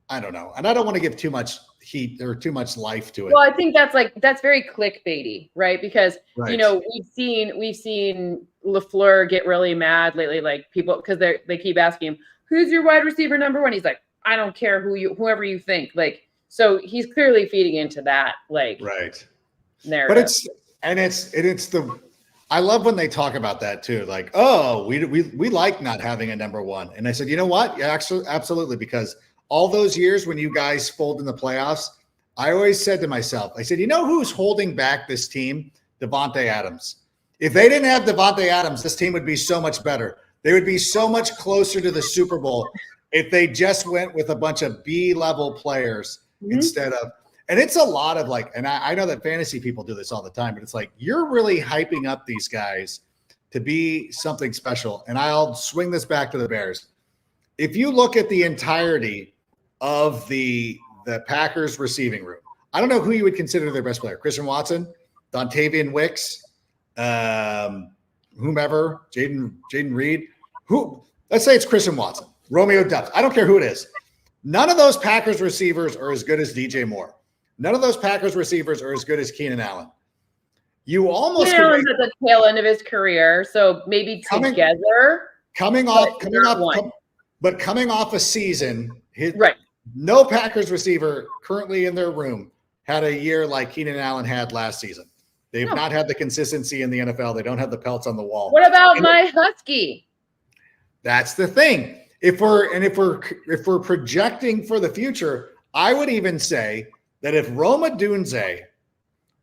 I don't know. And I don't want to give too much heat or too much life to it. Well, I think that's very clickbaity, right? Because we've seen LaFleur get really mad lately, people, because they keep asking him, who's your wide receiver number 1? He's like, I don't care whoever you think. So he's clearly feeding into that, right narrative. But I love when they talk about that too. We like not having a number 1. And I said, you know what? Yeah, actually, absolutely. Because all those years when you guys fold in the playoffs, I always said to myself, I said, you know who's holding back this team? Devontae Adams. If they didn't have Devontae Adams, this team would be so much better. They would be so much closer to the Super Bowl if they just went with a bunch of B-level players instead of – and it's a lot of and I know that fantasy people do this all the time, but it's you're really hyping up these guys to be something special. And I'll swing this back to the Bears. If you look at the entirety of the Packers receiving room, I don't know who you would consider their best player. Christian Watson, Dontavian Wicks, whomever, Jaden Reed, let's say it's Christian Watson, Romeo Doubs. I don't care who it is. None of those Packers receivers are as good as DJ Moore. None of those Packers receivers are as good as Keenan Allen. You almost Keenan Allen's at the tail end of his career, so maybe together. Coming off a season, no Packers receiver currently in their room had a year like Keenan Allen had last season. They've not had the consistency in the NFL. They don't have the pelts on the wall. What about my Husky? That's the thing. If we're projecting for the future, I would even say that if Rome Odunze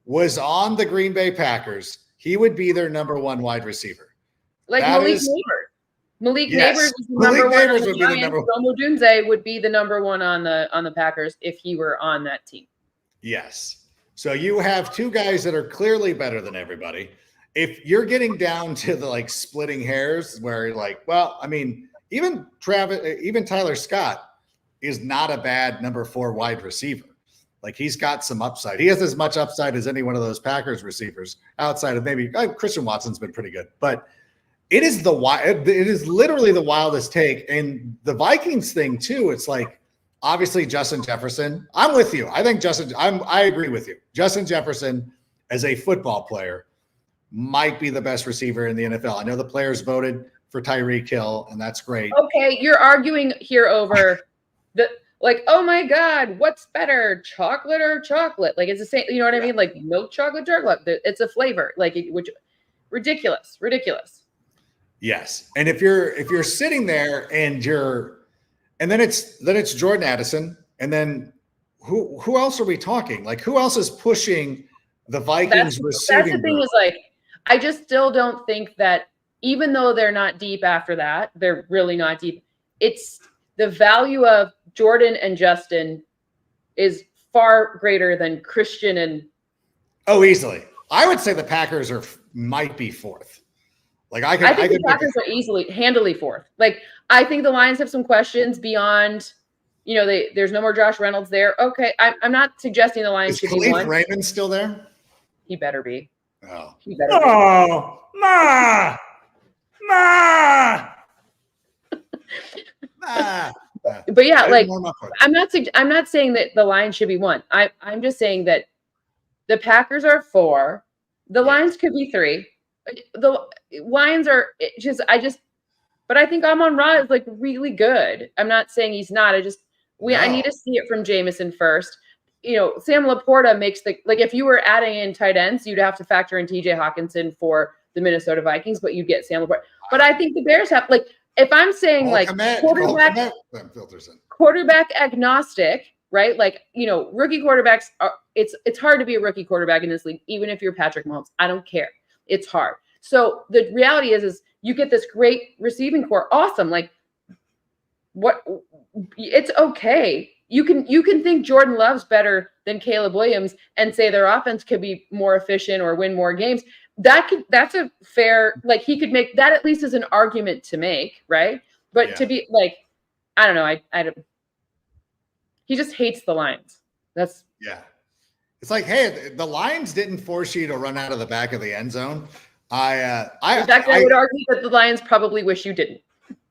was on the Green Bay Packers, he would be their number 1 wide receiver. Like That Malik is- Neighbors. Malik Yes. Neighbors is the Malik number one Neighbors on would the be the Giants. number one. Romo Dunze would be the number one on the Packers if he were on that team. Yes. So you have two guys that are clearly better than everybody. If you're getting down to the like splitting hairs where you're like, well, I mean, even Tyler Scott is not a bad number 4 wide receiver. Like he's got some upside. He has as much upside as any one of those Packers receivers outside of maybe Christian Watson's been pretty good, but it is literally the wildest take. And the Vikings thing too. It's like, obviously Justin Jefferson. I'm with you. I think I agree with you. Justin Jefferson as a football player might be the best receiver in the NFL. I know the players voted for Tyreek Hill, and that's great. Okay, you're arguing here over the like, oh my God, what's better, chocolate or chocolate? Like it's the same, you know what I mean? Like milk chocolate. It's a flavor. Like which ridiculous. Yes. And if you're sitting there and then it's Jordan Addison, and then who else are we talking? Like who else is pushing the Vikings receiving? That's the thing is like, I just still don't think that even though they're not deep after that, they're really not deep. It's the value of Jordan and Justin is far greater than Christian and. Oh, easily. I would say the Packers might be 4th. Like I think the Packers are handily 4th. Like I think the Lions have some questions beyond, there's no more Josh Reynolds there. Okay, I'm not suggesting the Lions should be 1. Raymond still there? He better be. Oh, He better be. Ma. But yeah, like I'm not saying that the Lions should be 1. I'm just saying that the Packers are 4. The Lions could be 3. The Lions are but I think Amon-Ra is like really good. I'm not saying he's not. I need to see it from Jameson first. Sam Laporta makes if you were adding in tight ends, you'd have to factor in TJ Hawkinson for the Minnesota Vikings, but you'd get Sam Laporta. But I think the Bears have if I'm saying quarterback agnostic, right? Rookie quarterbacks are it's hard to be a rookie quarterback in this league, even if you're Patrick Mahomes. I don't care. It's hard. So the reality is you get this great receiving core. Awesome. It's okay. You can think Jordan Love's better than Caleb Williams and say their offense could be more efficient or win more games. That's a fair, he could make that at least as an argument to make, right? But to be I don't know. I don't. He just hates the Lions. It's like, hey, the Lions didn't force you to run out of the back of the end zone. In fact, I would argue that the Lions probably wish you didn't.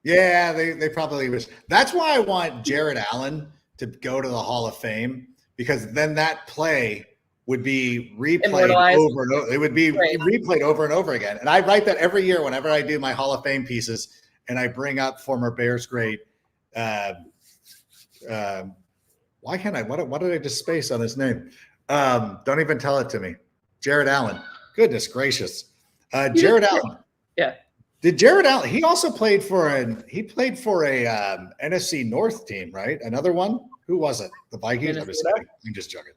Yeah, they probably wish. That's why I want Jared Allen to go to the Hall of Fame, because then that play would be replayed over and over. It would be replayed over and over again. And I write that every year whenever I do my Hall of Fame pieces, and I bring up former Bears great. Why can't I? What did I just space on his name? Don't even tell it to me. Jared Allen. Goodness gracious. Jared Allen. Yeah. Did Jared Allen? He also played for a NFC North team, right? Another one. Who was it? The Vikings. I'm just joking.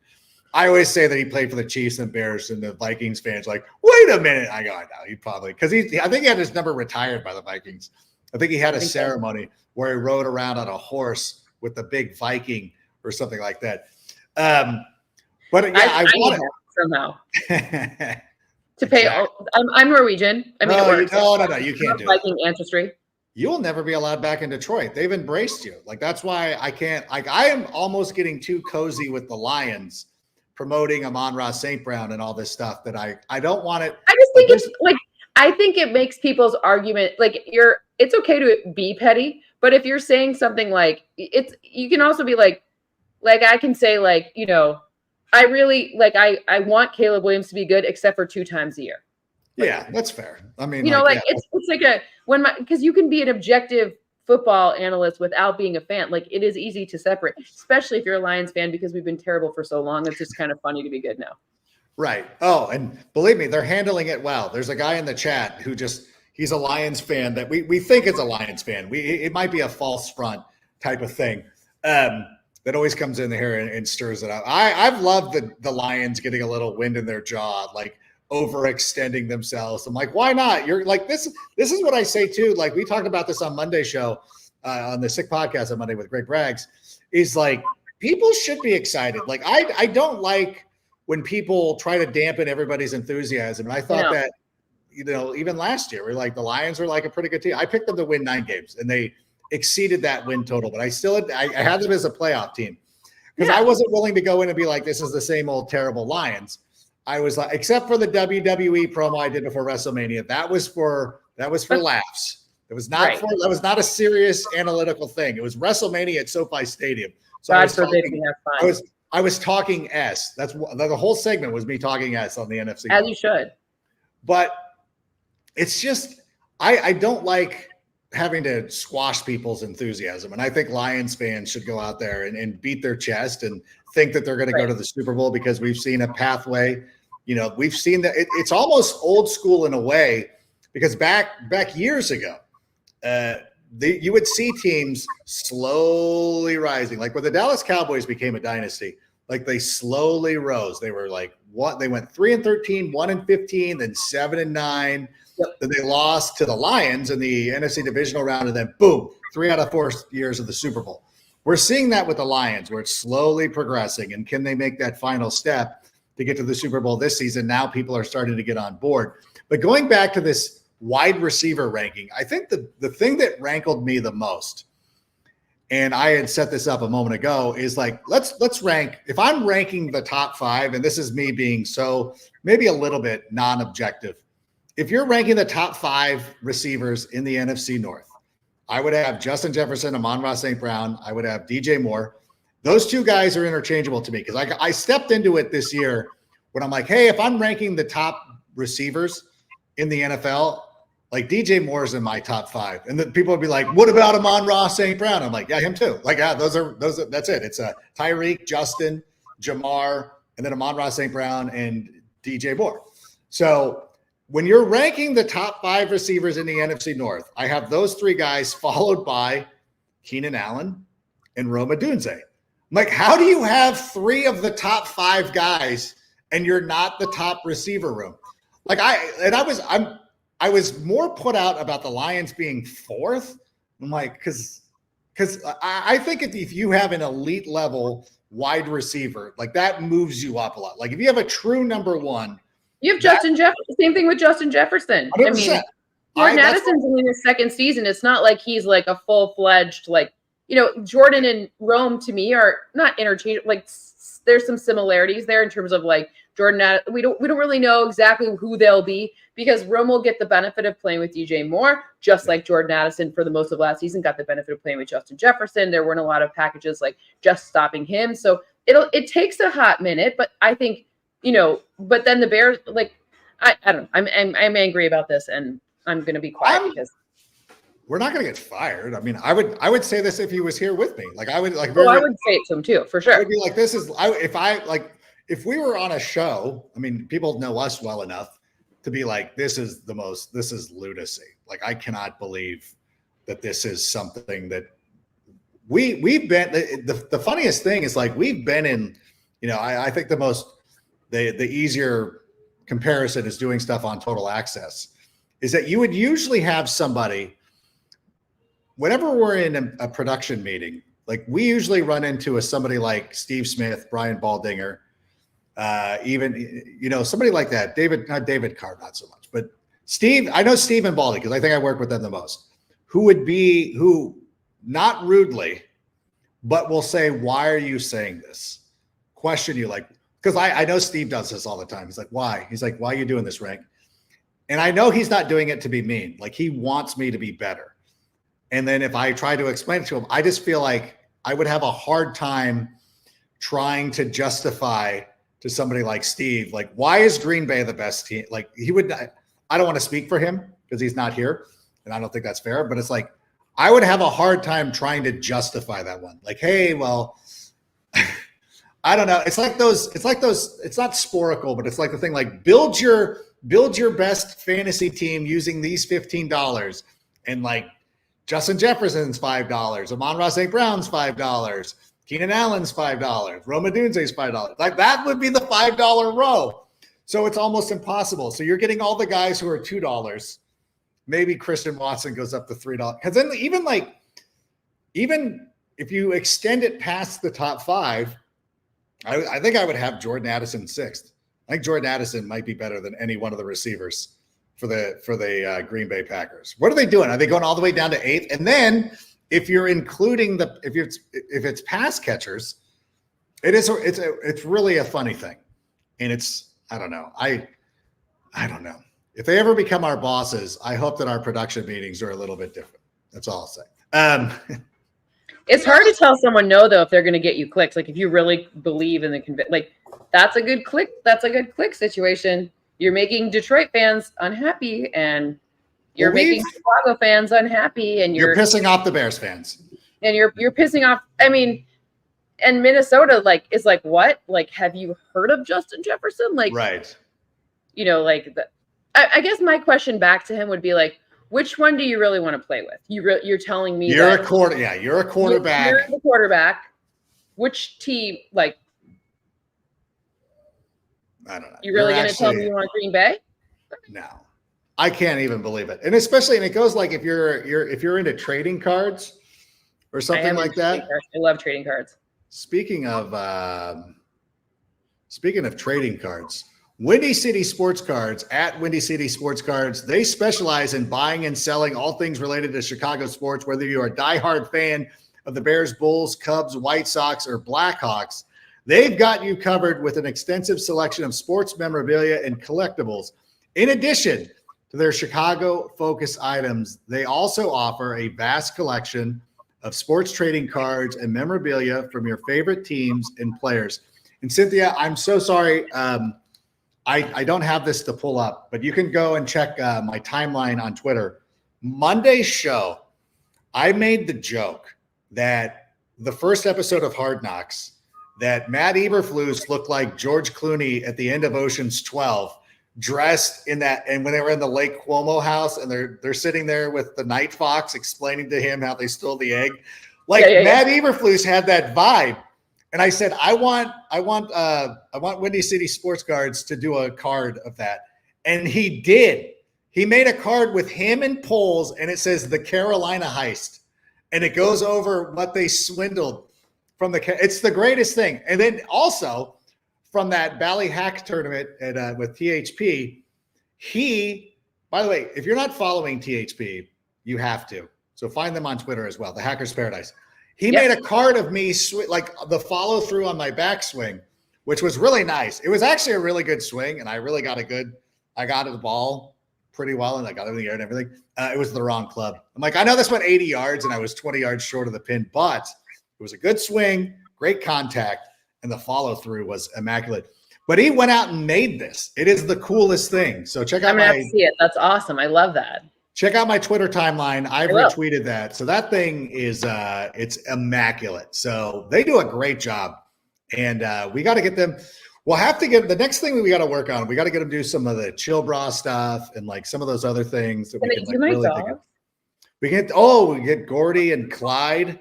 I always say that he played for the Chiefs and Bears, and the Vikings fans are like, wait a minute. I go, I know. He probably because I think he had his number retired by the Vikings. I think he had a ceremony where he rode around on a horse with the big Viking or something like that. But yeah, I want it somehow. To pay, I'm Norwegian. I mean, no, you can't do Viking ancestry. You'll never be allowed back in Detroit. They've embraced you. That's why I can't. I am almost getting too cozy with the Lions promoting Amon-Ra St. Brown and all this stuff that I don't want it. I just think I think it makes people's argument it's okay to be petty, but if you're saying something you can also be I can say I really I want Caleb Williams to be good except for 2 times a year. Yeah, that's fair. I mean, it's because you can be an objective football analyst without being a fan. It is easy to separate, especially if you're a Lions fan, because we've been terrible for so long. It's just kind of funny to be good now. Right. Oh, and believe me, they're handling it well. There's a guy in the chat who he's a Lions fan that we think is a Lions fan. It might be a false front type of thing. That always comes in here and stirs it up. I've loved the Lions getting a little wind in their jaw. overextending themselves. I'm like, why not? You're like, this is what I say too. Like we talked about this on Monday's show, on the Sick Podcast on Monday with Greg Braggs, is like, people should be excited. Like I don't like when people try to dampen everybody's enthusiasm. And I thought that, even last year, we're like, the Lions were like a pretty good team. I picked them to win 9 games and they exceeded that win total, but I had them as a playoff team because I wasn't willing to go in and be like, this is the same old terrible Lions. I was like, except for the WWE promo I did before WrestleMania, that was for laughs. It was not that was not a serious analytical thing. It was WrestleMania at SoFi Stadium. So I was talking S. That's the whole segment was me talking S on the NFC. As you should. But it's just I don't like having to squash people's enthusiasm. And I think Lions fans should go out there and beat their chest and think that they're going to go to the Super Bowl because we've seen a pathway. We've seen that it's almost old school in a way, because back years ago, you would see teams slowly rising. Like when the Dallas Cowboys became a dynasty, like they slowly rose. They were like, they went 3-13, 1-15, then 7-9. Then they lost to the Lions in the NFC divisional round, and then boom, 3 out of 4 years of the Super Bowl. We're seeing that with the Lions, where it's slowly progressing. And can they make that final step to get to the Super Bowl this season? Now people are starting to get on board. But going back to this wide receiver ranking, I think the thing that rankled me the most, and I had set this up a moment ago, is like, let's rank. If I'm ranking the top 5, and this is me being so maybe a little bit non-objective, if you're ranking the top 5 receivers in the NFC North, I would have Justin Jefferson, Amon-Ra St. Brown. I would have DJ Moore. Those 2 guys are interchangeable to me, because I stepped into it this year when I'm like, hey, if I'm ranking the top receivers in the NFL, like DJ Moore's in my top 5. And then people would be like, what about Amon-Ra St. Brown? I'm like, yeah, him too. Like, yeah, those are that's it. It's Tyreek, Justin, Jamar, and then Amon-Ra St. Brown and DJ Moore. So when you're ranking the top 5 receivers in the NFC North, I have those 3 guys followed by Keenan Allen and Rome Odunze. I'm like, how do you have 3 of the top 5 guys and you're not the top receiver room? Like I was more put out about the Lions being 4th. I'm like, because I think if you have an elite level wide receiver, like that moves you up a lot. Like if you have a true number 1, you have Justin Jefferson. Same thing with Justin Jefferson. 100%. I mean, Jordan Addison's in his 2nd season. It's not like he's like a full-fledged, like, Jordan and Rome to me are not interchangeable. Like there's some similarities there in terms of like Jordan. We don't really know exactly who they'll be, because Rome will get the benefit of playing with DJ Moore, just like Jordan Addison for the most of last season got the benefit of playing with Justin Jefferson. There weren't a lot of packages like just stopping him. So it takes a hot minute, but I think, but then the Bears, like, I don't know. I'm angry about this, and I'm going to be quiet because we're not going to get fired. I mean, I would say this if he was here with me. Like I would like. I would say it to him too, for sure. I would be like, if we were on a show, I mean, people know us well enough to be like, this is lunacy. Like, I cannot believe that this is something that we've been, the funniest thing is like, we've been in, I think the easier comparison is doing stuff on Total Access, is that you would usually have somebody, whenever we're in a production meeting, like we usually run into somebody like Steve Smith, Brian Baldinger, even, somebody like that, not David Carr, not so much, but Steve, I know Steve and Baldy, because I think I work with them the most, who not rudely, but will say, why are you saying this? Question you, like, because I know Steve does this all the time. He's like, why? He's like, why are you doing this, Rank? And I know he's not doing it to be mean. Like, he wants me to be better. And then if I try to explain it to him, I just feel like I would have a hard time trying to justify to somebody like Steve, like, why is Green Bay the best team? Like, I don't want to speak for him because he's not here, and I don't think that's fair, but it's like, I would have a hard time trying to justify that one. Like, hey, well, I don't know. It's not sporical, but it's like the thing, like, build your best fantasy team using these $15, and like Justin Jefferson's $5, Amon-Ra St. Brown's $5, Keenan Allen's $5, Rome Odunze's $5. Like, that would be the $5 row. So it's almost impossible. So you're getting all the guys who are $2. Maybe Christian Watson goes up to $3. Because then even if you extend it past the top 5, I think I would have Jordan Addison 6th. I think Jordan Addison might be better than any one of the receivers for the Green Bay Packers. What are they doing? Are they going all the way down to 8th? And then if you're including if it's pass catchers, it's really a funny thing. And it's, I don't know. I don't know. If they ever become our bosses, I hope that our production meetings are a little bit different. That's all I'll say. It's hard to tell someone no, though, if they're going to get you clicks. Like, if you really believe in the like, that's a good click. That's a good click situation. You're making Detroit fans unhappy, and you're making Chicago fans unhappy, and you're pissing off the Bears fans, and you're pissing off. I mean, and Minnesota is like, what? Like, have you heard of Justin Jefferson? Like, right? You know, like I guess my question back to him would be like, which one do you really want to play with? You're telling me you're a quarterback. You're the quarterback. Which team? Like, I don't know. You really going to tell me you want Green Bay? No, I can't even believe it. And especially, and it goes like if you're into trading cards or something like that. I love trading cards. Speaking of trading cards. Windy City Sports Cards at Windy City Sports Cards. They specialize in buying and selling all things related to Chicago sports, whether you're a diehard fan of the Bears, Bulls, Cubs, White Sox, or Blackhawks. They've got you covered with an extensive selection of sports memorabilia and collectibles. In addition to their Chicago-focused items, they also offer a vast collection of sports trading cards and memorabilia from your favorite teams and players. And Cynthia, I'm so sorry. I don't have this to pull up, but you can go and check my timeline on Twitter. Monday's show, I made the joke that the first episode of Hard Knocks, that Matt Eberflus looked like George Clooney at the end of Ocean's 12, dressed in that, and when they were in the Lake Cuomo house and they're sitting there with the Night Fox explaining to him how they stole the egg. Matt Eberflus had that vibe. And I said, I want Windy City Sports Cards to do a card of that. And he did. He made a card with him and Poles, and it says the Carolina Heist. And it goes over what they swindled from it's the greatest thing. And then also from that Bally Hack tournament with THP, by the way, if you're not following THP, you have to. So find them on Twitter as well, the Hackers Paradise. He made a card of me, like the follow through on my backswing, which was really nice. It was actually a really good swing, and I really got I got the ball pretty well, and I got it in the air and everything. It was the wrong club. I'm like, I know this went 80 yards, and I was 20 yards short of the pin, but it was a good swing, great contact, and the follow through was immaculate. But he went out and made this. It is the coolest thing. So check out I'm gonna have to see it. That's awesome. I love that. Check out my Twitter timeline. I've retweeted that. So that thing is it's immaculate. So they do a great job. And we got to get them. We'll have to get the next thing we got to work on. We got to get them to do some of the chill bra stuff and like some of those other things that we can like really think of. We get Gordy and Clyde.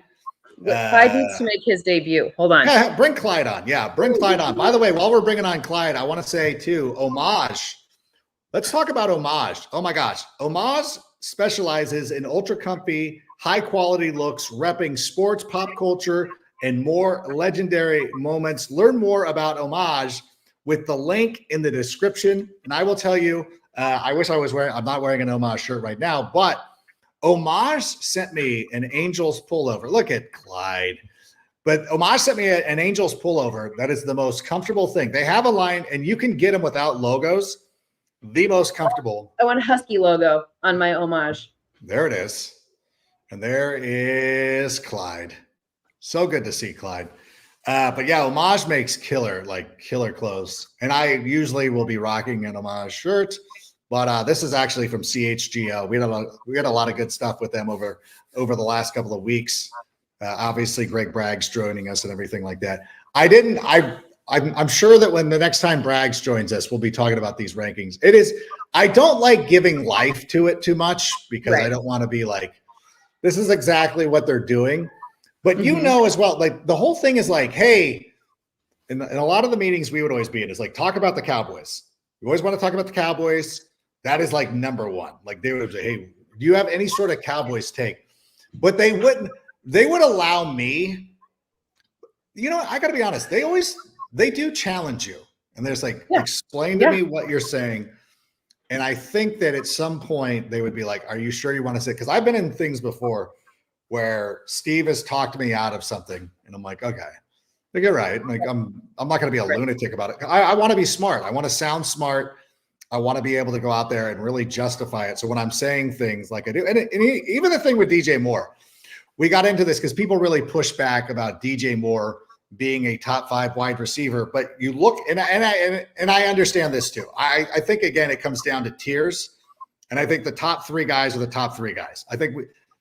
Clyde needs to make his debut. Hold on. Bring Clyde on. Yeah, bring Clyde on. By the way, while we're bringing on Clyde, I want to say too, Homage. Let's talk about Homage. Oh my gosh. Homage specializes in ultra comfy, high quality looks, repping sports, pop culture, and more legendary moments. Learn more about Homage with the link in the description. And I will tell you, I wish I was I'm not wearing an Homage shirt right now, but Homage sent me an Angels pullover. Look at Clyde. But Homage sent me an Angels pullover. That is the most comfortable thing. They have a line, and you can get them without logos. The most comfortable. I want a Husky logo on my Homage. There it is. And there is Clyde. So good to see Clyde. But yeah, Homage makes killer clothes. And I usually will be rocking an Homage shirt. But this is actually from CHGO. We had a lot of good stuff with them over the last couple of weeks. Obviously, Greg Bragg's joining us and everything like that. I'm sure that when the next time Braggs joins us, we'll be talking about these rankings. I don't like giving life to it too much because I don't want to be like, this is exactly what they're doing. But you know as well, like the whole thing is like, hey, in a lot of the meetings we would always be in is like, talk about the Cowboys. You always want to talk about the Cowboys. That is like number one. Like they would say, hey, do you have any sort of Cowboys take? But they would allow me, I got to be honest. They do challenge you. And there's like, explain to me what you're saying. And I think that at some point they would be like, are you sure you want to say? Because I've been in things before where Steve has talked me out of something. And I'm like, okay, you're right. Like I'm not going to be a lunatic about it. I want to be smart. I want to sound smart. I want to be able to go out there and really justify it. So when I'm saying things like I do, and even the thing with DJ Moore, we got into this because people really push back about DJ Moore being a top 5 wide receiver. But you look, and I understand this too. I think again it comes down to tiers, and I think the top 3 guys are the top 3 guys. I think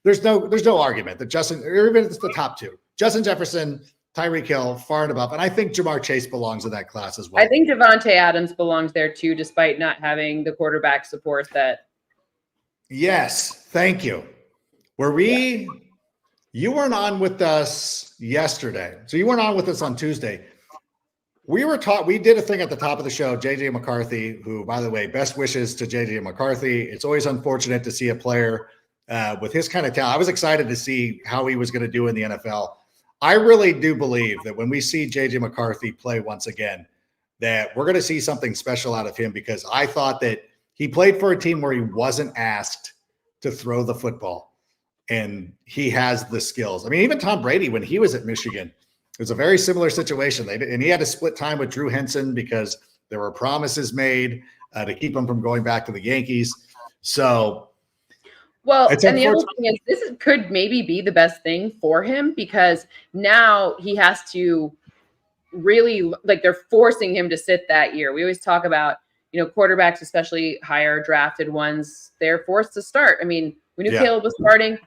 there's no argument that Justin, or even if it's the top 2, Justin Jefferson, Tyreek Hill, far and above. And I think Jamar Chase belongs in that class as well. I think Devontae Adams belongs there too, despite not having the quarterback support that. Yes. Thank you. You weren't on with us yesterday. So you weren't on with us on Tuesday. We did a thing at the top of the show, JJ McCarthy, who, by the way, best wishes to JJ McCarthy. It's always unfortunate to see a player with his kind of talent. I was excited to see how he was going to do in the NFL. I really do believe that when we see JJ McCarthy play once again, that we're going to see something special out of him, because I thought that he played for a team where he wasn't asked to throw the football, and he has the skills. I mean, even Tom Brady, when he was at Michigan, it was a very similar situation. And he had to split time with Drew Henson because there were promises made to keep him from going back to the Yankees. So, well, and the other thing is, this could maybe be the best thing for him, because now he has to really, like, they're forcing him to sit that year. We always talk about, quarterbacks, especially higher drafted ones, they're forced to start. I mean, we knew Caleb was starting.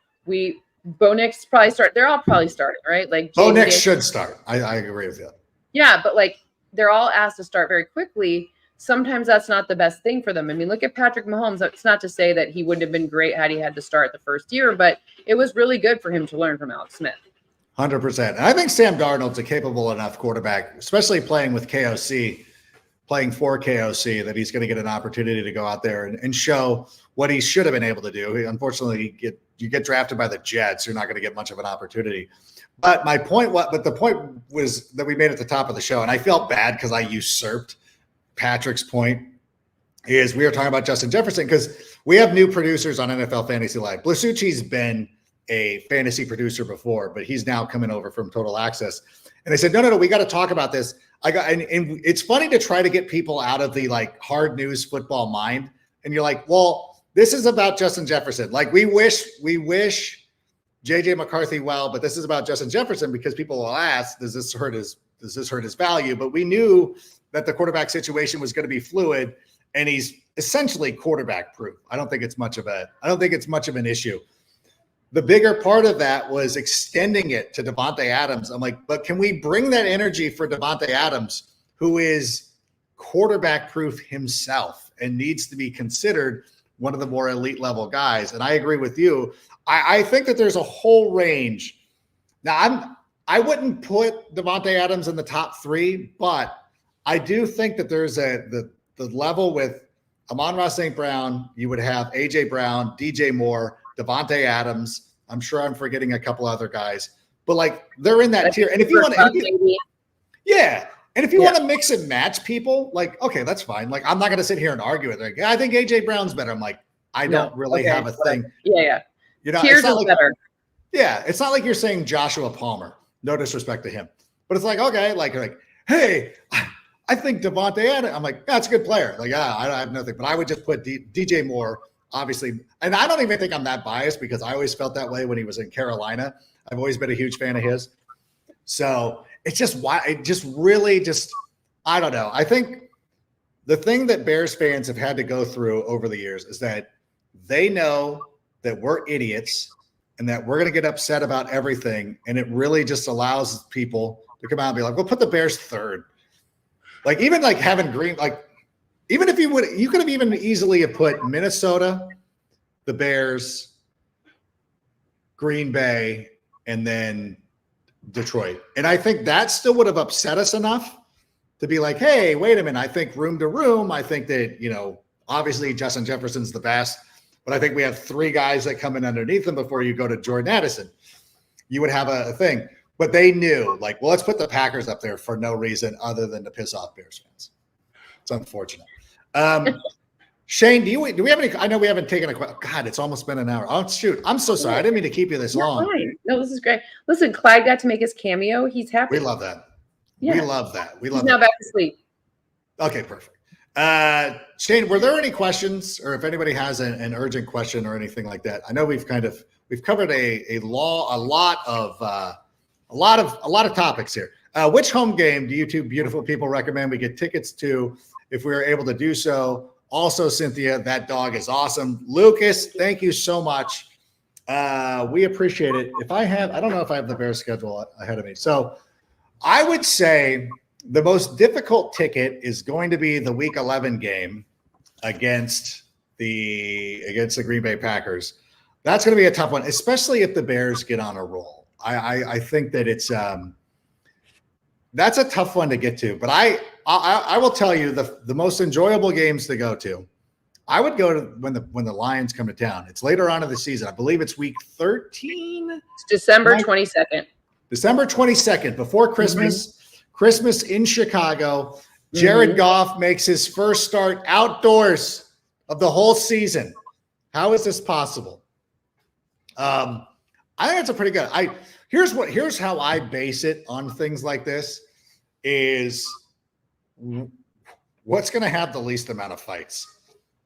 Bo Nix probably start. They're all probably starting, right? Like Bo Nix should start. I agree with you. Yeah, but like they're all asked to start very quickly. Sometimes that's not the best thing for them. I mean, look at Patrick Mahomes. It's not to say that he wouldn't have been great had he had to start the first year, but it was really good for him to learn from Alex Smith. 100%. And I think Sam Darnold's a capable enough quarterback, especially playing with KOC, playing for KOC, that he's going to get an opportunity to go out there and show what he should have been able to do. Unfortunately, you get drafted by the Jets, you're not going to get much of an opportunity. But the point was that we made at the top of the show, and I felt bad because I usurped Patrick's point, is we were talking about Justin Jefferson, because we have new producers on NFL Fantasy Live. Blasucci's been a fantasy producer before, but he's now coming over from Total Access. And they said, no, we got to talk about this. And it's funny to try to get people out of the like hard news football mind. And you're like, well, this is about Justin Jefferson. Like we wish JJ McCarthy well, but this is about Justin Jefferson, because people will ask, does this hurt his value? But we knew that the quarterback situation was going to be fluid, and he's essentially quarterback proof. I don't think it's much of an issue. The bigger part of that was extending it to Davante Adams. I'm like, but can we bring that energy for Davante Adams, who is quarterback proof himself and needs to be considered one of the more elite level guys? And I agree with you. I think that there's a whole range. Now, I wouldn't put Davante Adams in the top 3, but I do think that there's the level with Amon-Ra St. Brown. You would have A.J. Brown, DJ Moore, Davante Adams. I'm sure I'm forgetting a couple other guys, but like they're in that tier. And if you want to, and if you want to mix and match people, like, okay, that's fine. Like, I'm not going to sit here and argue with it. Like, I think A.J. Brown's better. I'm like, I don't really have a thing. Yeah. Tiers is better. Yeah. It's not like you're saying Joshua Palmer. No disrespect to him, but it's like, okay, like, hey, I think Davante Adams. I'm like, that's a good player. Like, I have nothing, but I would just put DJ Moore, obviously. And I don't even think I'm that biased, because I always felt that way when he was in Carolina. I've always been a huge fan of his. So it's just why it just really I don't know. I think the thing that Bears fans have had to go through over the years is that they know that we're idiots and that we're going to get upset about everything. And it really just allows people to come out and be like, well, put the Bears third. Like, even like having Green, like, even if you could have even easily have put Minnesota, the Bears, Green Bay, and then Detroit. And I think that still would have upset us enough to be like, hey, wait a minute. I think room to room. I think that, obviously Justin Jefferson's the best, but I think we have 3 guys that come in underneath him before you go to Jordan Addison. You would have a thing. But they knew, like, well, let's put the Packers up there for no reason other than to piss off Bears fans. It's unfortunate. Shane, do we have any? I know we haven't taken a question. God, it's almost been an hour. Oh, shoot. I'm so sorry. I didn't mean to keep you this long. Fine. No, this is great. Listen, Clyde got to make his cameo. He's happy. We love that. Yeah. We love that. He's now back to sleep. Okay, perfect. Shane, were there any questions, or if anybody has an urgent question or anything like that? I know we've covered a lot of topics here. Which home game do you two beautiful people recommend we get tickets to if we are able to do so? Also, Cynthia, that dog is awesome. Lucas, thank you so much. We appreciate it. I don't know if I have the Bears schedule ahead of me. So I would say the most difficult ticket is going to be the Week 11 game against the Green Bay Packers. That's going to be a tough one, especially if the Bears get on a roll. I think that it's that's a tough one to get to. But I will tell you the most enjoyable games to go to. I would go to when the Lions come to town. It's later on in the season. I believe it's week 13. It's December 22nd. December 22nd, before Christmas. Mm-hmm. Christmas in Chicago. Jared Goff makes his first start outdoors of the whole season. How is this possible? I think that's a pretty good. Here's how I base it on things like this is what's going to have the least amount of fights.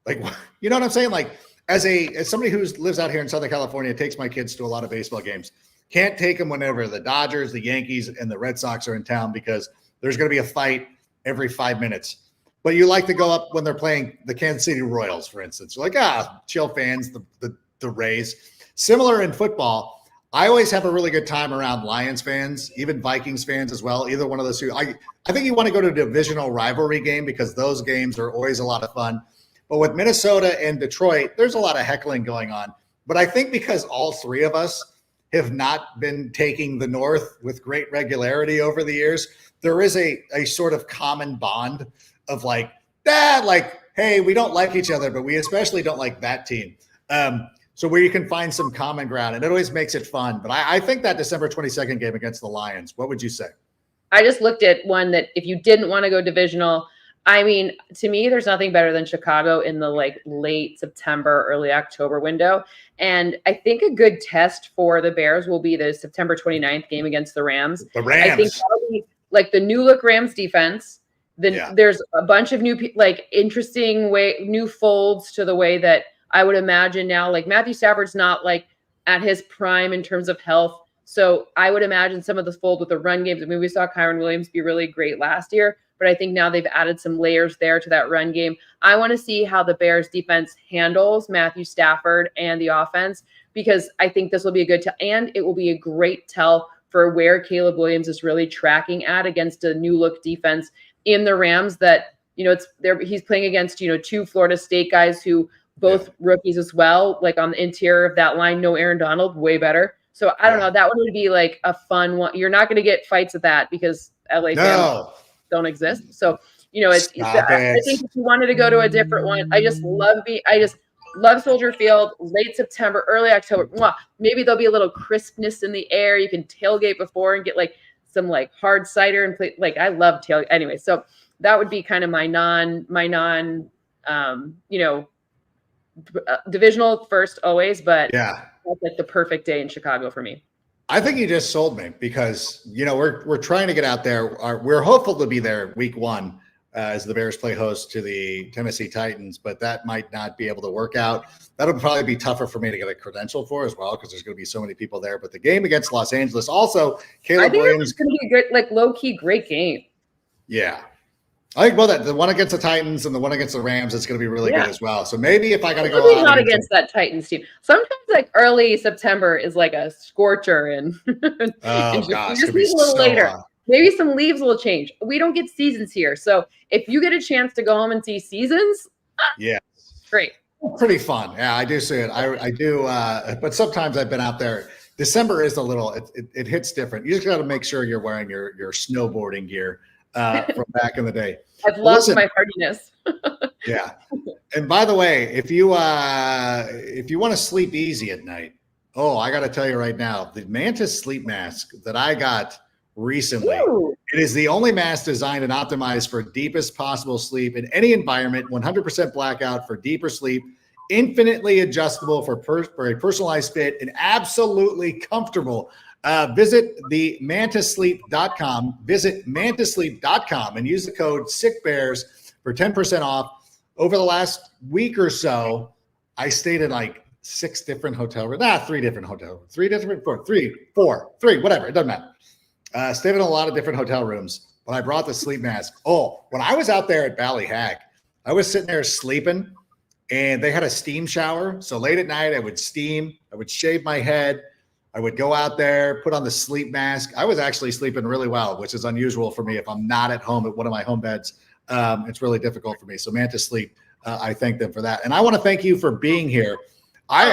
Like, you know what I'm saying? Like, as somebody who lives out here in Southern California, takes my kids to a lot of baseball games. Can't take them whenever the Dodgers, the Yankees, and the Red Sox are in town because there's going to be a fight every 5 minutes. But you like to go up when they're playing the Kansas City Royals, for instance. You're like, chill fans, the Rays. Similar in football, I always have a really good time around Lions fans, even Vikings fans as well. Either one of those two. I think you want to go to a divisional rivalry game because those games are always a lot of fun. But with Minnesota and Detroit, there's a lot of heckling going on. But I think because all 3 of us have not been taking the North with great regularity over the years, there is a sort of common bond of like, hey, we don't like each other, but we especially don't like that team. So where you can find some common ground, and it always makes it fun. But I think that December 22nd game against the Lions, what would you say? I just looked at one that if you didn't want to go divisional, I mean, to me, there's nothing better than Chicago in the late September, early October window. And I think a good test for the Bears will be the September 29th game against the Rams. The Rams. I think that'll be like the new look Rams defense. There's a bunch of new, interesting new folds to the way that I would imagine now. Like Matthew Stafford's not at his prime in terms of health. So I would imagine some of the fold with the run games. I mean, we saw Kyron Williams be really great last year, but I think now they've added some layers there to that run game. I want to see how the Bears defense handles Matthew Stafford and the offense, because I think this will be a good and it will be a great tell for where Caleb Williams is really tracking at against a new look defense in the Rams that, he's playing against, 2 Florida State guys who both rookies as well, on the interior of that line. No Aaron Donald, way better. So I don't know. That one would be a fun one. You're not going to get fights at that because LA fans don't exist. So, I think if you wanted to go to a different one, I just love Soldier Field, late September, early October. Maybe there'll be a little crispness in the air. You can tailgate before and get some hard cider and play. I love tailgate anyway. So that would be kind of my non divisional first always, but that's the perfect day in Chicago for me. I think you just sold me because, we're trying to get out there. We're hopeful to be there week 1 as the Bears play host to the Tennessee Titans, but that might not be able to work out. That'll probably be tougher for me to get a credential for as well because there's going to be so many people there. But the game against Los Angeles, also Caleb Williams, it's going to be a good, low-key great game. Yeah. I think the one against the Titans and the one against the Rams is going to be really good as well. So maybe if I got to go out not against that Titans team. Sometimes early September is a scorcher and gosh, just need a little later. Maybe some leaves will change. We don't get seasons here. So if you get a chance to go home and see seasons, great. Pretty fun. Yeah, I do see it. I do. But sometimes I've been out there. December is a little, it hits different. You just got to make sure you're wearing your snowboarding gear. from back in the day. I've lost my hardiness. Yeah. And by the way, if you want to sleep easy at night, I got to tell you right now, the Mantis sleep mask that I got recently, it is the only mask designed and optimized for deepest possible sleep in any environment, 100% blackout for deeper sleep, infinitely adjustable for a personalized fit, and absolutely comfortable. Visit the mantisleep.com. Visit mantisleep.com and use the code SickBears for 10% off. Over the last week or so, I stayed in like 6 different hotel rooms. 3 different hotel rooms. 3, whatever. It doesn't matter. Stayed in a lot of different hotel rooms, but I brought the sleep mask. When I was out there at Valley Hack, I was sitting there sleeping, and they had a steam shower. So late at night, I would steam. I would shave my head. I would go out there, put on the sleep mask. I was actually sleeping really well, which is unusual for me if I'm not at home at one of my home beds. It's really difficult for me. So Mantis Sleep, I thank them for that. And I want to thank you for being here. I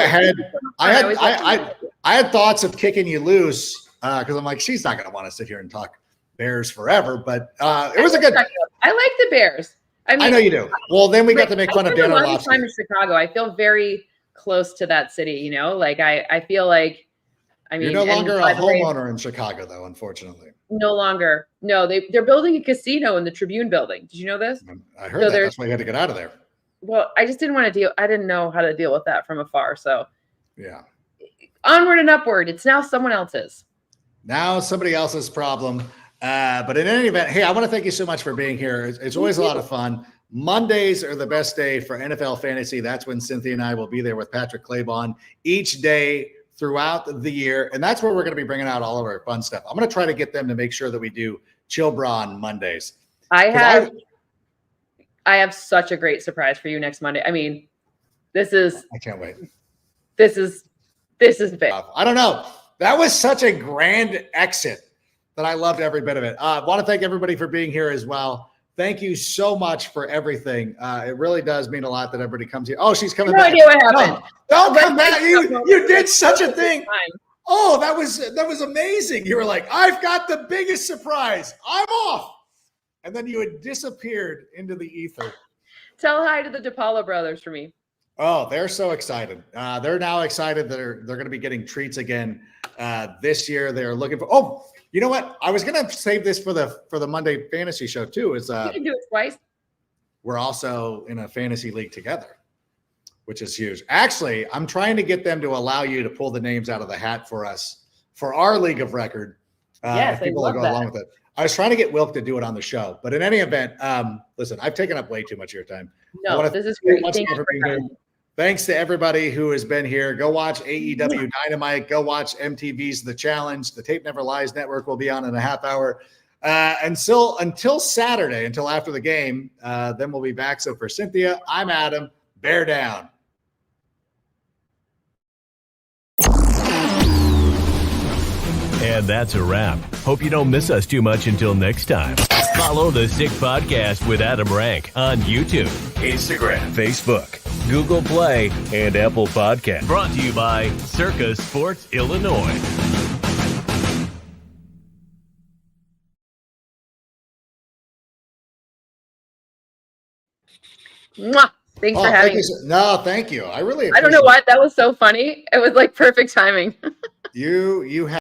had thoughts of kicking you loose because I'm like, she's not going to want to sit here and talk Bears forever. But it was a good. I like the Bears. I know you do. Well, then we got to make fun of Dan Orlovsky. I'm in Chicago. I feel very close to that city. Like I feel like. You're no longer a homeowner in Chicago, though, unfortunately. No longer. No, they're building a casino in the Tribune building. Did you know this? I heard that. That's why you had to get out of there. Well, I just didn't want to deal. I didn't know how to deal with that from afar. So, yeah. Onward and upward. It's now someone else's. Now somebody else's problem. But in any event, hey, I want to thank you so much for being here. It's always a lot of fun. Mondays are the best day for NFL fantasy. That's when Cynthia and I will be there with Patrick Claybon each day throughout the year. And that's where we're going to be bringing out all of our fun stuff. I'm going to try to get them to make sure that we do Chill Bra on Mondays. I have such a great surprise for you next Monday. I mean, I can't wait. This is big. I don't know. That was such a grand exit that I loved every bit of it. I want to thank everybody for being here as well. Thank you so much for everything. It really does mean a lot that everybody comes here. Oh, she's coming back. No idea what happened. Don't come back. You did such a thing. Oh, that was amazing. You were like, I've got the biggest surprise. I'm off. And then you had disappeared into the ether. Tell hi to the DePaulo brothers for me. Oh, they're so excited. They're now excited that they're going to be getting treats again this year. They're looking for. Oh, you know what? I was going to save this for the Monday fantasy show too. You can do it twice. We're also in a fantasy league together, which is huge. Actually, I'm trying to get them to allow you to pull the names out of the hat for us for our league of record. Yes, people will go along with it. I was trying to get Wilk to do it on the show, but in any event, listen, I've taken up way too much of your time. No, this is great. Thank you for being here. Thanks to everybody who has been here. Go watch AEW Dynamite. Go watch MTV's The Challenge. The Tape Never Lies Network will be on in a half hour. Until Saturday, until after the game, then we'll be back. So for Cynthia, I'm Adam. Bear down. And that's a wrap. Hope you don't miss us too much until next time. Follow the Sick Podcast with Adam Rank on YouTube, Instagram, Facebook, Google Play, and Apple Podcasts. Brought to you by Circa Sports Illinois. Mwah. Thanks for having me. No, thank you. I really appreciate it. I don't know what. That was so funny. It was like perfect timing. You have